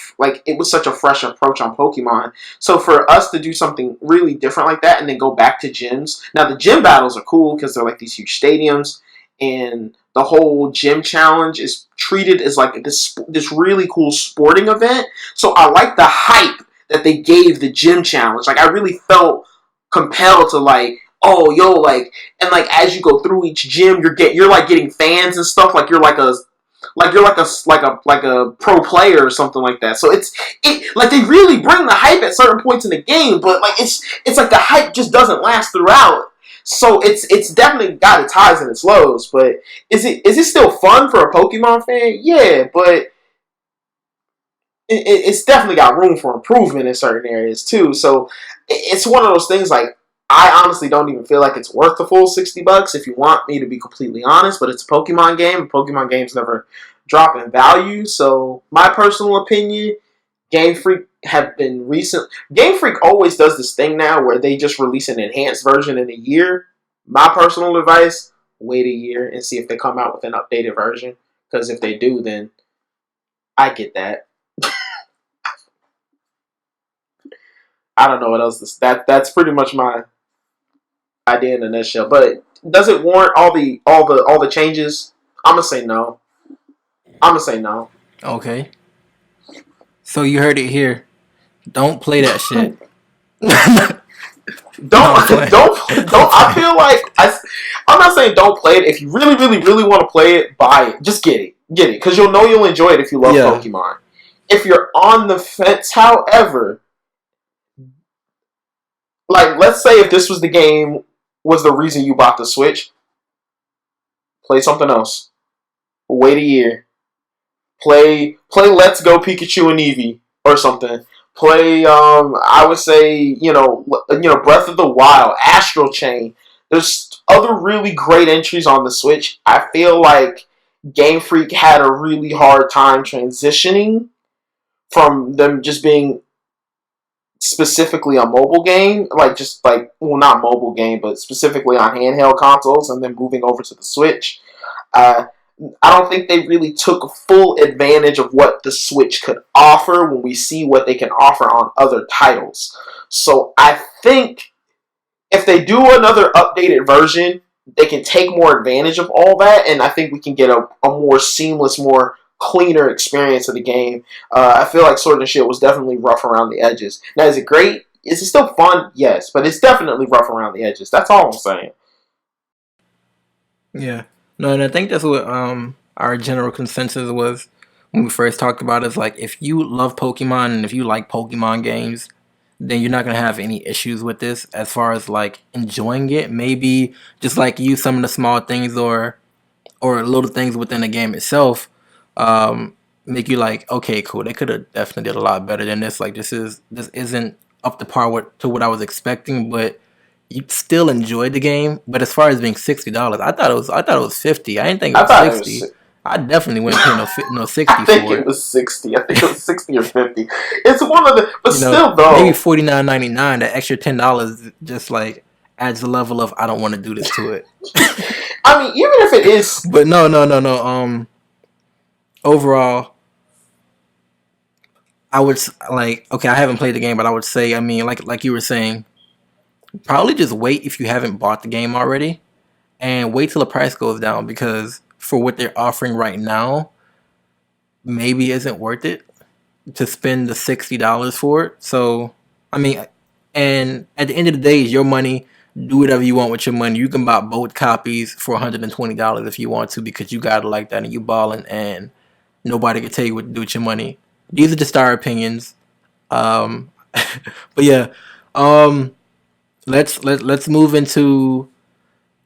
it was such a fresh approach on Pokemon. So for us to do something really different like that and then go back to gyms. Now the gym battles are cool because they're like these huge stadiums, and the whole gym challenge is treated as like this really cool sporting event. So I like the hype that they gave the gym challenge. Like I really felt compelled to like, oh yo, and like as you go through each gym, you're like getting fans and stuff. Like you're like a pro player or something like that. So it like they really bring the hype at certain points in the game, but like it's like the hype just doesn't last throughout. So it's definitely got its highs and its lows, but is it still fun for a Pokemon fan? Yeah, but it's definitely got room for improvement in certain areas too. So it's one of those things like I honestly don't even feel like it's worth the full $60 if you want me to be completely honest. But it's a Pokemon game, and Pokemon games never drop in value. So my personal opinion, Game Freak have been recent. Game Freak always does this thing now where they just release an enhanced version in a year. My personal advice: wait a year and see if they come out with an updated version. Because if they do, then I get that. I don't know what else. That's pretty much my idea in a nutshell. But does it warrant all the changes? I'm gonna say no. I'm gonna say no. Okay. So you heard it here. Don't play that shit. No, I'm playing. Don't. I feel like I'm not saying don't play it. If you really, really, really want to play it, buy it. Just get it, because you'll know you'll enjoy it if you love Pokemon. If you're on the fence, however, like let's say if this was the game was the reason you bought the Switch, play something else. Wait a year. Play Let's Go Pikachu and Eevee or something. Play I would say, Breath of the Wild, Astral Chain. There's other really great entries on the Switch. I feel like Game Freak had a really hard time transitioning from them just being specifically a mobile game, not mobile game, but specifically on handheld consoles, and then moving over to the Switch. Uh, I don't think they really took full advantage of what the Switch could offer when we see what they can offer on other titles. So I think if they do another updated version, they can take more advantage of all that, and I think we can get a more seamless, more cleaner experience of the game. I feel like Sword and Shield was definitely rough around the edges. Now, is it great? Is it still fun? Yes, but it's definitely rough around the edges. That's all I'm saying. Yeah. No, and I think that's what our general consensus was when we first talked about it. Is like if you love Pokemon and if you like Pokemon games, then you're not gonna have any issues with this as far as like enjoying it. Maybe just like use some of the small things or little things within the game itself, um, make you like, okay, cool. They could have definitely did a lot better than this. Like this isn't up to par to what I was expecting, but you still enjoyed the game. But as far as being $60, I thought it was 50. I didn't think it I was thought it was. 60. I definitely wouldn't pay no I 60 think for it it. was 60. I think it was 60 or 50. It's one of the, but You know, still maybe though. $49.99. That extra $10 just like adds a level of I don't want to do this to it. I mean, even if it is, But no, no, no, no. Overall, I would like okay. I haven't played the game, but I would say, I mean, like you were saying, probably just wait if you haven't bought the game already, and wait till the price goes down because for what they're offering right now, maybe isn't worth it to spend the $60 for it. So, I mean, and at the end of the day, it's your money. Do whatever you want with your money. You can buy both copies for $120 if you want to because you got it like that and you balling and nobody can tell you what to do with your money. These are just our opinions. Um, but yeah, um, let's move into.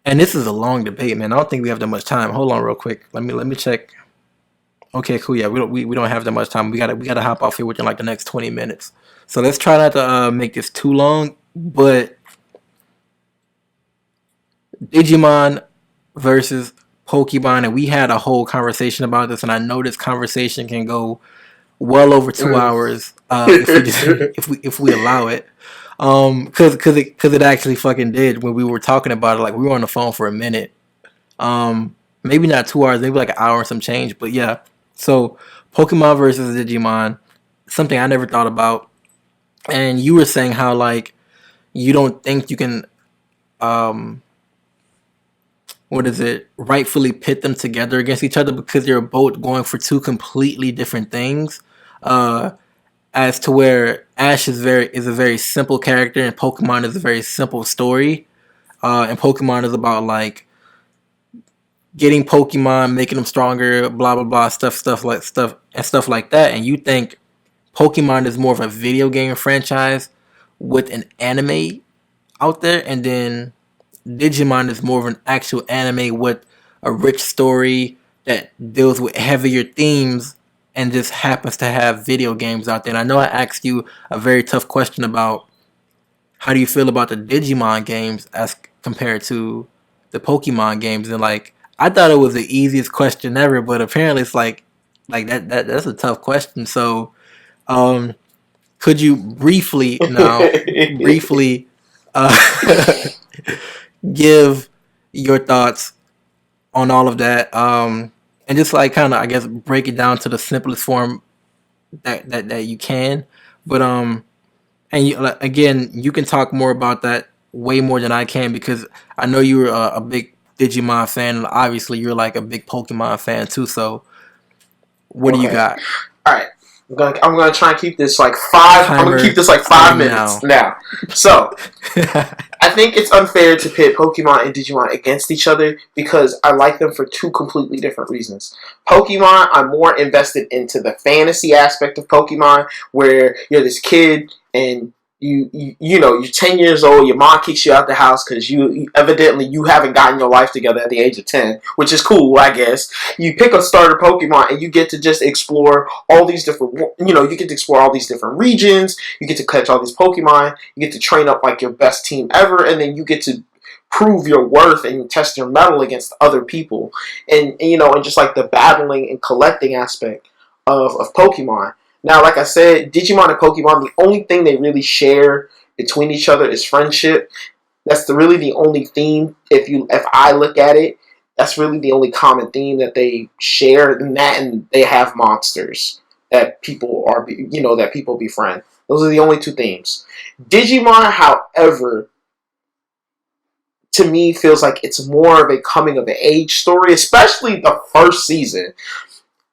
And this is a long debate, man. I don't think we have that much time. Hold on, real quick. Let me check. Okay, cool. Yeah, we don't have that much time. We gotta hop off here within like the next 20 minutes. So let's try not to make this too long. But Digimon versus Pokemon, and we had a whole conversation about this, and I know this conversation can go well over 2 hours if we just if we allow it. Cause it actually fucking did when we were talking about it. Like we were on the phone for a minute. Maybe not 2 hours, maybe like an hour and some change. But yeah, so Pokemon versus Digimon, something I never thought about. And you were saying how like you don't think you can um what is it rightfully pit them together against each other because they're both going for two completely different things. Uh, as to where Ash is a very simple character and Pokemon is a very simple story. And Pokemon is about like getting Pokemon, making them stronger, blah blah blah, stuff like that. And you think Pokemon is more of a video game franchise with an anime out there, and then Digimon is more of an actual anime with a rich story that deals with heavier themes and just happens to have video games out there. And I know I asked you a very tough question about how do you feel about the Digimon games as compared to the Pokemon games, and like I thought it was the easiest question ever, but apparently it's like that's a tough question. So, um, could you briefly uh, give your thoughts on all of that, and just like kind of I guess break it down to the simplest form that you can, but and you, like, again, you can talk more about that way more than I can because I know you were a big Digimon fan, and obviously you're like a big Pokemon fan too. So, what do you okay. got? All right. I'm gonna try and keep this like five. I'm gonna keep Timer this like five starting minutes now. now. So I think it's unfair to pit Pokemon and Digimon against each other because I like them for two completely different reasons. Pokemon, I'm more invested into the fantasy aspect of Pokemon, where you're this kid and you know you're 10 years old. Your mom kicks you out the house because you evidently you haven't gotten your life together at the age of 10, which is cool, I guess. You pick a starter Pokemon and you get to just explore all these different. You get to explore all these different regions. You get to catch all these Pokemon. You get to train up like your best team ever, and then you get to prove your worth and test your mettle against other people, and just like the battling and collecting aspect of Pokemon. Now, like I said, Digimon and Pokemon, the only thing they really share between each other is friendship. That's really the only theme. If I look at it, that's really the only common theme that they share. And they have monsters that people befriend. Those are the only two themes. Digimon, however, to me feels like it's more of a coming of age story, especially the first season.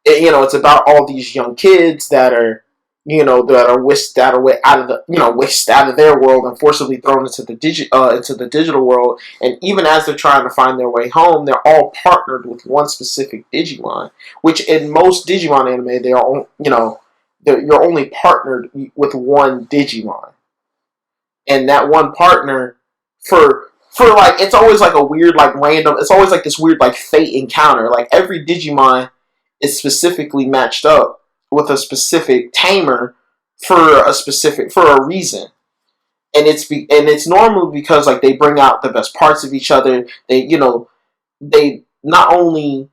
It's about all these young kids that are whisked out of whisked out of their world and forcibly thrown into the digital world. And even as they're trying to find their way home, they're all partnered with one specific Digimon. Which in most Digimon anime, they are you're only partnered with one Digimon. and that one partner for like it's always like a weird like random. It's always like this weird like fate encounter. Like every Digimon is specifically matched up with a specific tamer for a reason. And it's normally because like they bring out the best parts of each other. They not only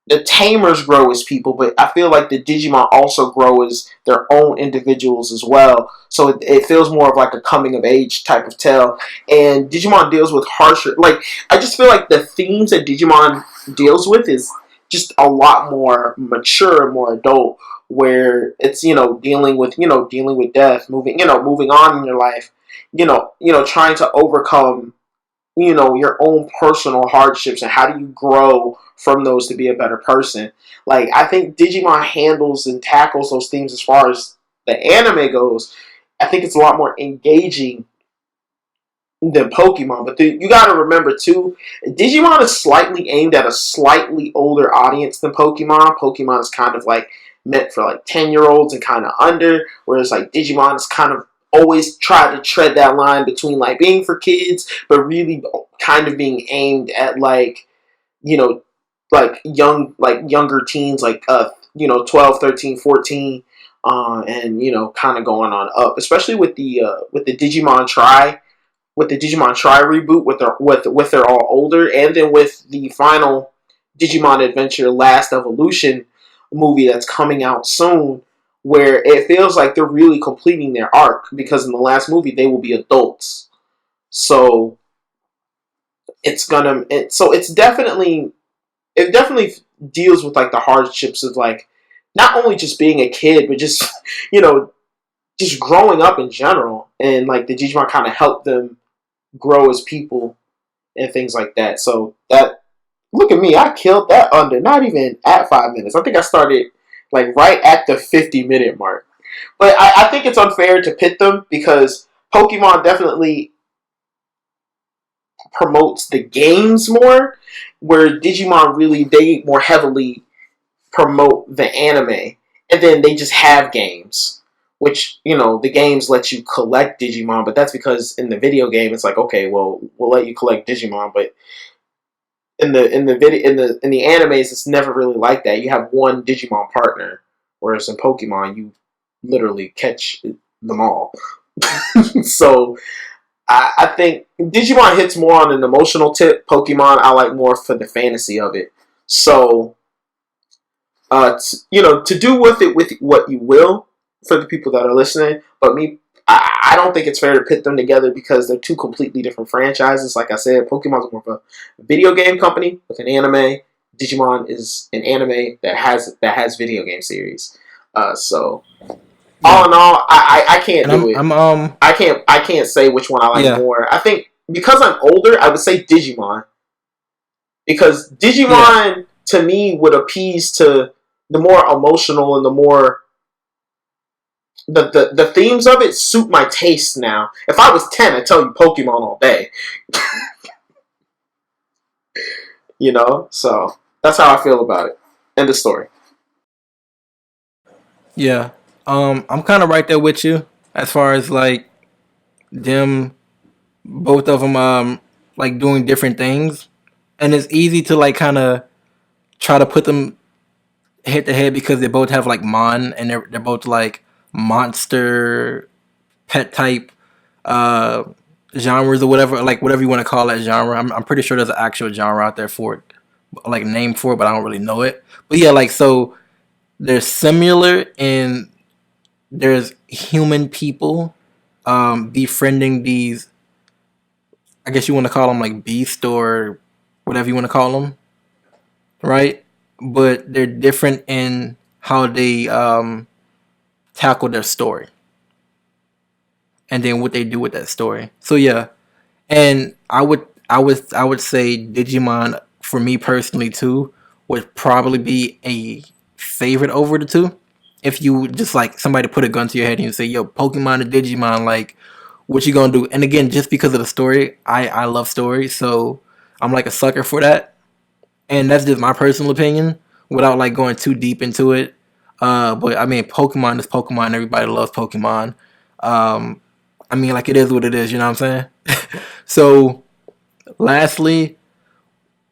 the tamers grow as people, but I feel like the Digimon also grow as their own individuals as well. So it feels more of like a coming of age type of tale. And Digimon deals with harsher, like I just feel like the themes that Digimon deals with is just a lot more mature and more adult. Where it's dealing with death, moving on in your life, trying to overcome your own personal hardships and how do you grow from those to be a better person. Like I think Digimon handles and tackles those themes as far as the anime goes. I think it's a lot more engaging than Pokemon. But you got to remember too, Digimon is slightly aimed at a slightly older audience than Pokemon. Pokemon is kind of like meant for like 10-year-olds and kind of under, whereas like Digimon is kind of always try to tread that line between like being for kids but really kind of being aimed at like you know younger teens, like 12, 13, 14, and kind of going on up, especially with the Digimon Tri reboot, with they're all older, and then with the final Digimon Adventure Last Evolution movie that's coming out soon, where it feels like they're really completing their arc because in the last movie they will be adults. So it's definitely it definitely deals with like the hardships of like not only just being a kid but just you know just growing up in general, and like the Digimon kind of help them grow as people and things like that. So that look at me, I killed that under not even at 5 minutes. I think I started like right at the 50-minute mark. But I think it's unfair to pit them because Pokemon definitely promotes the games more, where Digimon really they more heavily promote the anime, and then they just have games, which the games let you collect Digimon, but that's because in the video game it's like okay, well we'll let you collect Digimon, but in the animes it's never really like that. You have one Digimon partner, whereas in Pokemon you literally catch them all. So I think Digimon hits more on an emotional tip. Pokemon I like more for the fantasy of it. So to do with it with what you will for the people that are listening. But I don't think it's fair to pit them together because they're two completely different franchises. Like I said, Pokemon's more of a video game company with an anime. Digimon is an anime that has video game series. So all Yeah, in all, I can't and do it. I can't say which one I like yeah, more. I think because I'm older, I would say Digimon because yeah, Digimon to me would appease to the more emotional and the more the themes of it suit my taste now. If I was 10, I'd tell you Pokemon all day. So that's how I feel about it. End of story. yeah. I'm kind of right there with you as far as like them, both of them, like doing different things, and it's easy to like kind of try to put them head to head because they both have like mon and they're both like monster pet type uh genres or whatever, like whatever you want to call that genre. I'm pretty sure there's an actual genre out there for it, like name for it, but I don't really know it. But yeah, like so they're similar in there's human people befriending these, I guess you want to call them like beast or whatever you want to call them, right? But they're different in how they tackle their story and then what they do with that story. So yeah, and I would say Digimon for me personally too would probably be a favorite over the two. If you just like somebody put a gun to your head and you say, "Yo, Pokemon and Digimon, like, what you gonna do?" And again, just because of the story, I love stories, so I'm like a sucker for that. And that's just my personal opinion, without like going too deep into it. But I mean, Pokemon is Pokemon. Everybody loves Pokemon. Um, I mean, like, it is what it is. You know what I'm saying? So, lastly,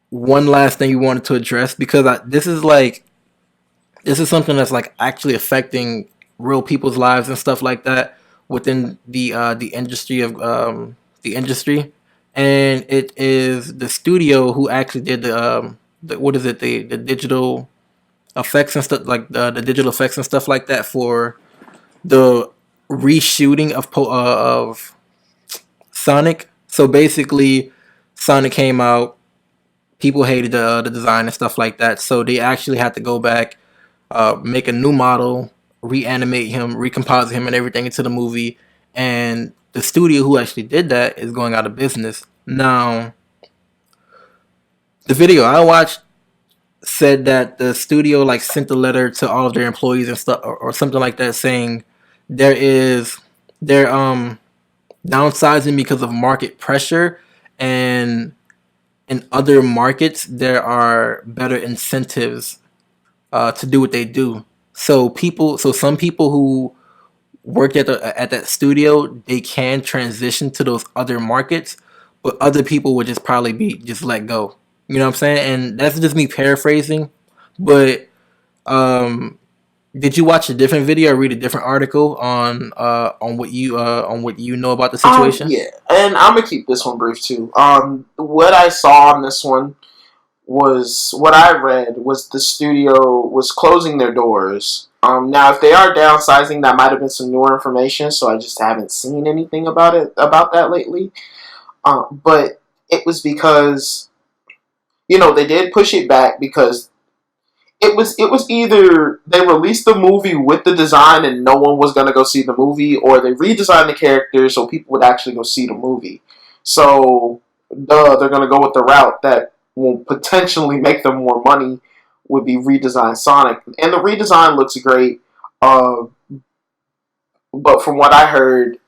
one last thing you wanted to address, because this is something that's like actually affecting real people's lives and stuff like that within the industry of the industry, and it is the studio who actually did the what is it, the digital effects and stuff, like the digital effects and stuff like that for the reshooting of Sonic. So basically, Sonic came out, people hated the design and stuff like that, so they actually had to go back, make a new model, reanimate him, recomposite him, and everything into the movie. And the studio who actually did that is going out of business now. The video I watched said that the studio like sent a letter to all of their employees and stuff, or something like that, saying they're downsizing because of market pressure, and in other markets there are better incentives to do what they do. So some people who worked at that studio, they can transition to those other markets, but other people would just probably be just let go. You know what I'm saying? And that's just me paraphrasing. But um, did you watch a different video or read a different article on what you know about the situation? Yeah, and I'm gonna keep this one brief too. What I saw on this one was what I read was the studio was closing their doors. Now if they are downsizing, that might have been some newer information, so I just haven't seen anything about that lately. But it was because they did push it back because it was either they released the movie with the design and no one was gonna go see the movie, or they redesigned the characters so people would actually go see the movie. So, they're gonna go with the route that will potentially make them more money, would be redesign Sonic, and the redesign looks great. Uh, but from what I heard,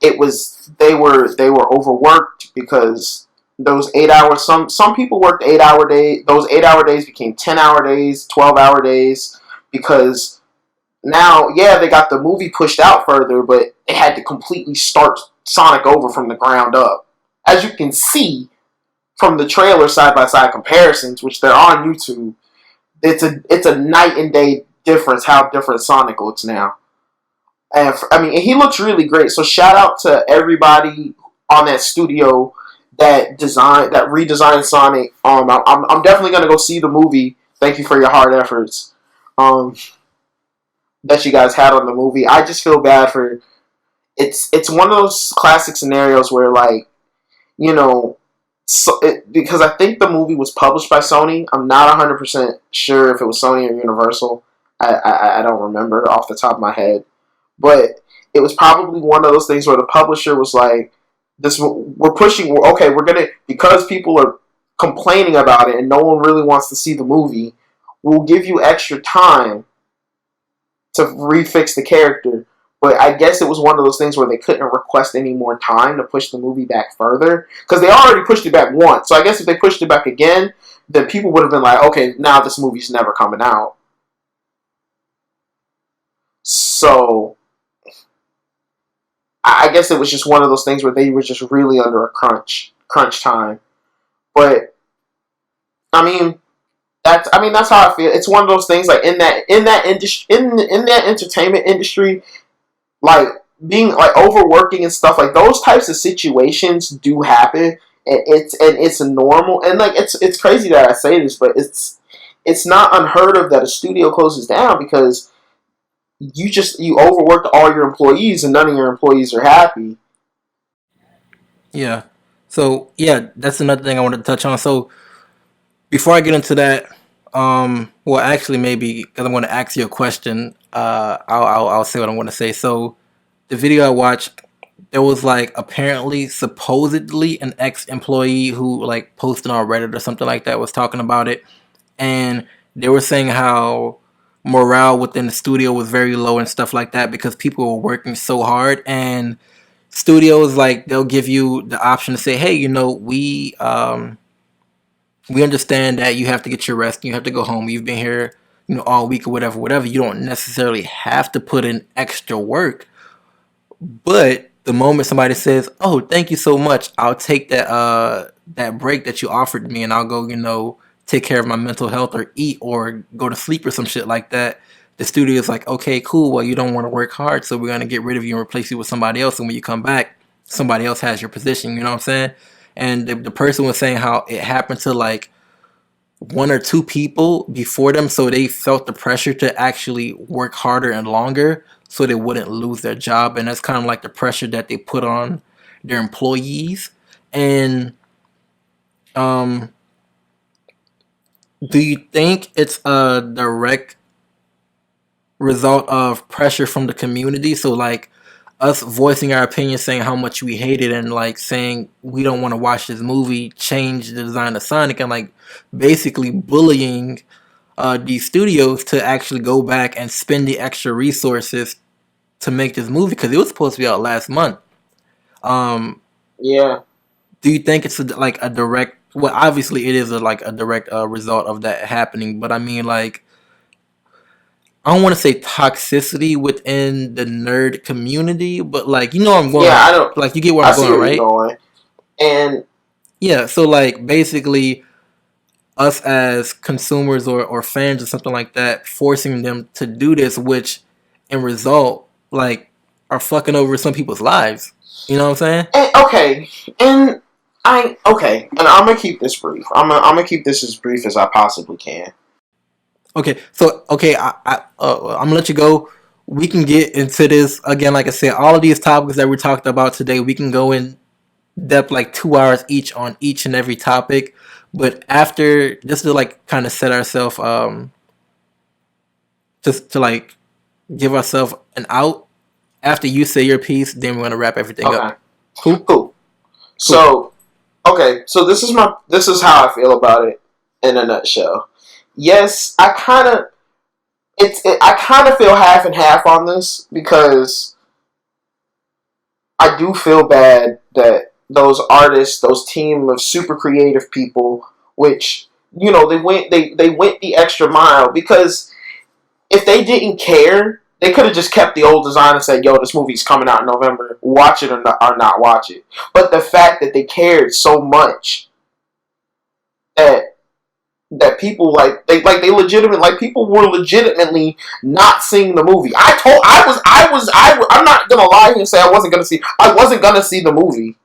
it was they were overworked because those 8 hours. Some people worked 8 hour days. Those 8 hour days became 10 hour days, 12 hour days, because now, yeah, they got the movie pushed out further, but they had to completely start Sonic over from the ground up. As you can see from the trailer side by side comparisons, which they're on YouTube, it's a night and day difference how different Sonic looks now. And I mean, he looks really great. So shout out to everybody on that studio that redesigned Sonic. I'm definitely gonna go see the movie. Thank you for your hard efforts. Um, that you guys had on the movie. I just feel bad for it's one of those classic scenarios where, like, you know, because I think the movie was published by Sony. I'm not 100% sure if it was Sony or Universal. I don't remember off the top of my head. But it was probably one of those things where the publisher was like, "This we're pushing. Okay, we're gonna, because people are complaining about it and no one really wants to see the movie. We'll give you extra time to refix the character." But I guess it was one of those things where they couldn't request any more time to push the movie back further because they already pushed it back once. So I guess if they pushed it back again, then people would have been like, "Okay, now this movie's never coming out." So I guess it was just one of those things where they were just really under a crunch time. But that's how I feel. It's one of those things, like, in that industry, in that entertainment industry, like, being like overworking and stuff, like those types of situations do happen, and it's a normal, and like it's crazy that I say this, but it's not unheard of that a studio closes down because you overworked all your employees and none of your employees are happy. Yeah. So yeah, that's another thing I wanted to touch on. So before I get into that, well, actually, maybe because I'm going to ask you a question, I'll say what I'm going to say. So the video I watched, there was like apparently supposedly an ex-employee who like posted on Reddit or something like that, was talking about it, and they were saying how morale within the studio was very low and stuff like that because people were working so hard. And studios, like, they'll give you the option to say, hey, we understand that you have to get your rest, you have to go home, you've been here, all week or whatever. You don't necessarily have to put in extra work, but the moment somebody says, "Oh, thank you so much," I'll take that break that you offered me, and I'll go, take care of my mental health or eat or go to sleep or some shit like that. The studio is like, okay, cool. Well, you don't want to work hard, so we're gonna get rid of you and replace you with somebody else. And when you come back, somebody else has your position. You know what I'm saying? And the person was saying how it happened to like one or two people before them, so they felt the pressure to actually work harder and longer so they wouldn't lose their job. And that's kind of like the pressure that they put on their employees. And um do you think it's a direct result of pressure from the community? So like us voicing our opinion, saying how much we hate it, and like saying we don't want to watch this movie, change the design of Sonic, and like basically bullying these studios to actually go back and spend the extra resources to make this movie because it was supposed to be out last month. Um, Yeah. do you think it's like a direct? Well, obviously it is like a direct result of that happening, but I mean like I don't want to say toxicity within the nerd community, but like I'm Yeah, going, I don't. like you get where I I'm see going, where you're right? going, and Yeah, so like basically us as consumers or fans or something like that, forcing them to do this, which in result like are fucking over some people's lives. You know what I'm saying? okay, and and I'm gonna keep this brief. I'm gonna keep this as brief as I possibly can. Okay, so okay, I'm gonna let you go. We can get into this again. Like I said, all of these topics that we talked about today, we can go in depth like 2 hours each on each and every topic. But after, just to like kind of set ourselves, just to like give ourselves an out. After you say your piece, then we're gonna wrap everything up. Okay, Cool, cool. cool. So, okay, so this is how I feel about it in a nutshell. Yes, I kind of feel half and half on this because I do feel bad that those artists, those team of super creative people, which they went the extra mile because if they didn't care, they could have just kept the old design and said, "Yo, this movie's coming out in November. Watch it or not watch it." But the fact that they cared so much that people they legitimate like people were legitimately not seeing the movie. I'm not gonna lie here and say I wasn't gonna see the movie.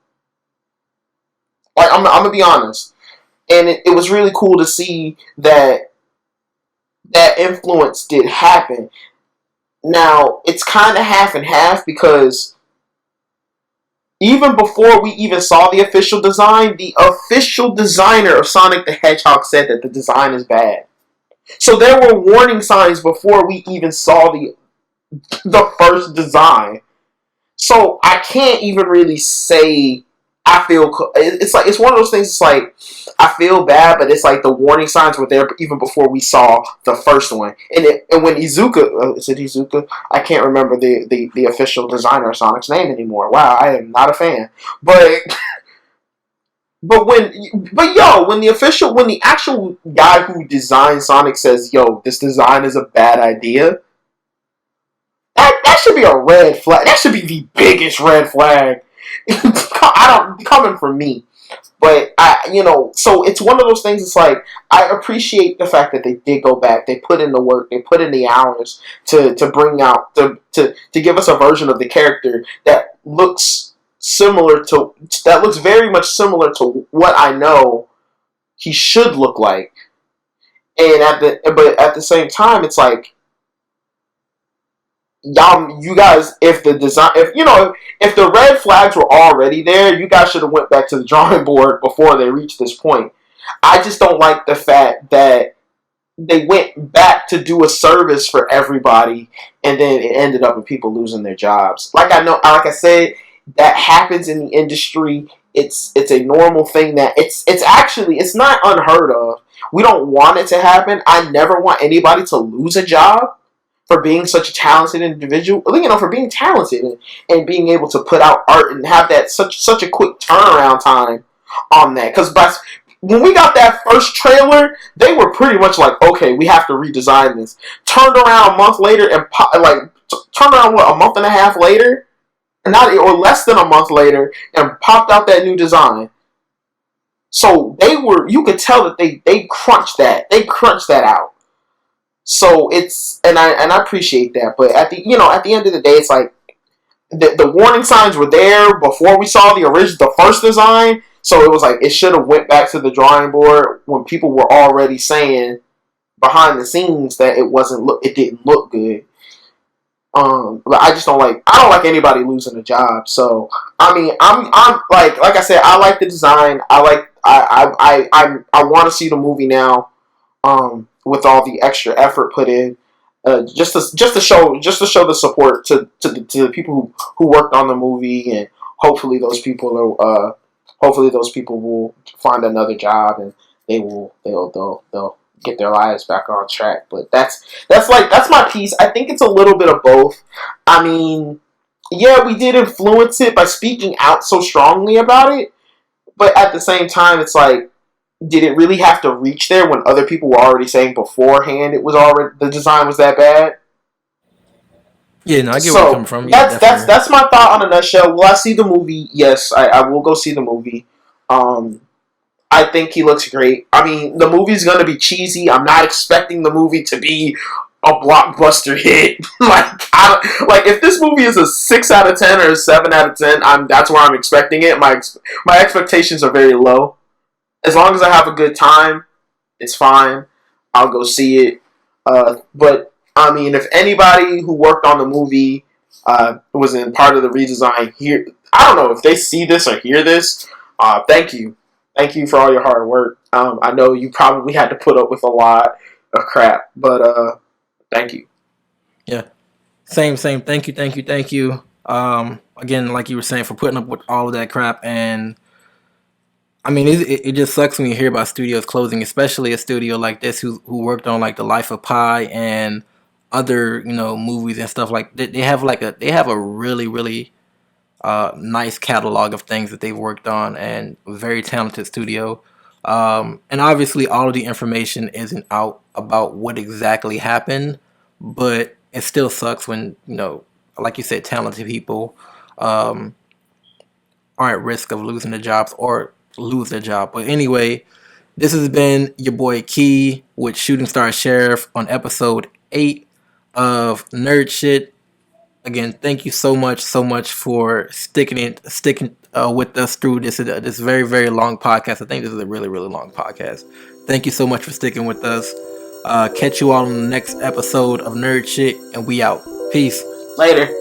Like I'm gonna be honest, and it was really cool to see that influence did happen. Now it's kind of half and half because even before we even saw the official design, the official designer of Sonic the Hedgehog said that the design is bad. So there were warning signs before we even saw the first design. So I can't even really say I feel. It's like it's one of those things. It's like I feel bad, but it's like the warning signs were there even before we saw the first one. And when Izuka, is it Izuka? I can't remember the official designer of Sonic's name anymore. Wow, I am not a fan. But when the actual guy who designed Sonic says, "Yo, this design is a bad idea," that should be a red flag. That should be the biggest red flag. I don't coming from me, but so it's one of those things. It's like I appreciate the fact that they did go back. They put in the work. They put in the hours to bring out to give us a version of the character that looks very much similar to what I know he should look like. And at the same time, it's like you guys, if the design, if the red flags were already there, you guys should have went back to the drawing board before they reached this point. I just don't like the fact that they went back to do a service for everybody, and then it ended up with people losing their jobs. Like I said, that happens in the industry. It's a normal thing that it's not unheard of. We don't want it to happen. I never want anybody to lose a job for being such a talented individual, for being talented and being able to put out art and have that such a quick turnaround time on that. Because when we got that first trailer, they were pretty much like, okay, we have to redesign this. Turned around a month later and turned around a month and a half later, not or less than a month later, and popped out that new design. So you could tell that they crunched that out. So it's and I appreciate that, but at the end of the day, it's like the warning signs were there before we saw the first design. So it was like it should have went back to the drawing board when people were already saying behind the scenes that it didn't look good. But I don't like anybody losing a job. So I mean, I'm like I said, I like the design. I want to see the movie now. With all the extra effort put in, just to show the support to the people who worked on the movie, and hopefully those people will find another job, and they'll get their lives back on track. But that's my piece. I think it's a little bit of both. I mean, yeah, we did influence it by speaking out so strongly about it, but at the same time, it's like, did it really have to reach there when other people were already saying beforehand the design was that bad? Yeah, no, I get where you're coming So from. Yeah, definitely. that's my thought on a nutshell. Will I see the movie? Yes, I will go see the movie. Um, I think he looks great. I mean, the movie's gonna be cheesy. I'm not expecting the movie to be a blockbuster hit. Like if this movie is a 6 out of 10 or a 7 out of 10, that's where I'm expecting it. My expectations are very low. As long as I have a good time, it's fine. I'll go see it. But I mean, if anybody who worked on the movie was in part of the redesign here, I don't know if they see this or hear this. Thank you for all your hard work. I know you probably had to put up with a lot of crap, but thank you. Yeah. Same. Thank you, thank you. Again, like you were saying, for putting up with all of that crap. And I mean, it just sucks when you hear about studios closing, especially a studio like this who worked on like The Life of Pi and other movies and stuff like that. They have a really nice catalog of things that they've worked on, and a very talented studio. And obviously, all of the information isn't out about what exactly happened, but it still sucks when like you said, talented people um, are at risk of losing their jobs or lose their job. But anyway, this has been your boy Key with Shooting Star Sheriff on episode 8 of Nerd Shit. Again, thank you so much for sticking with us through this very, very long podcast. I think this is a really, really long podcast. Thank you so much for sticking with us. Catch you all on the next episode of Nerd Shit, and we out. Peace. Later.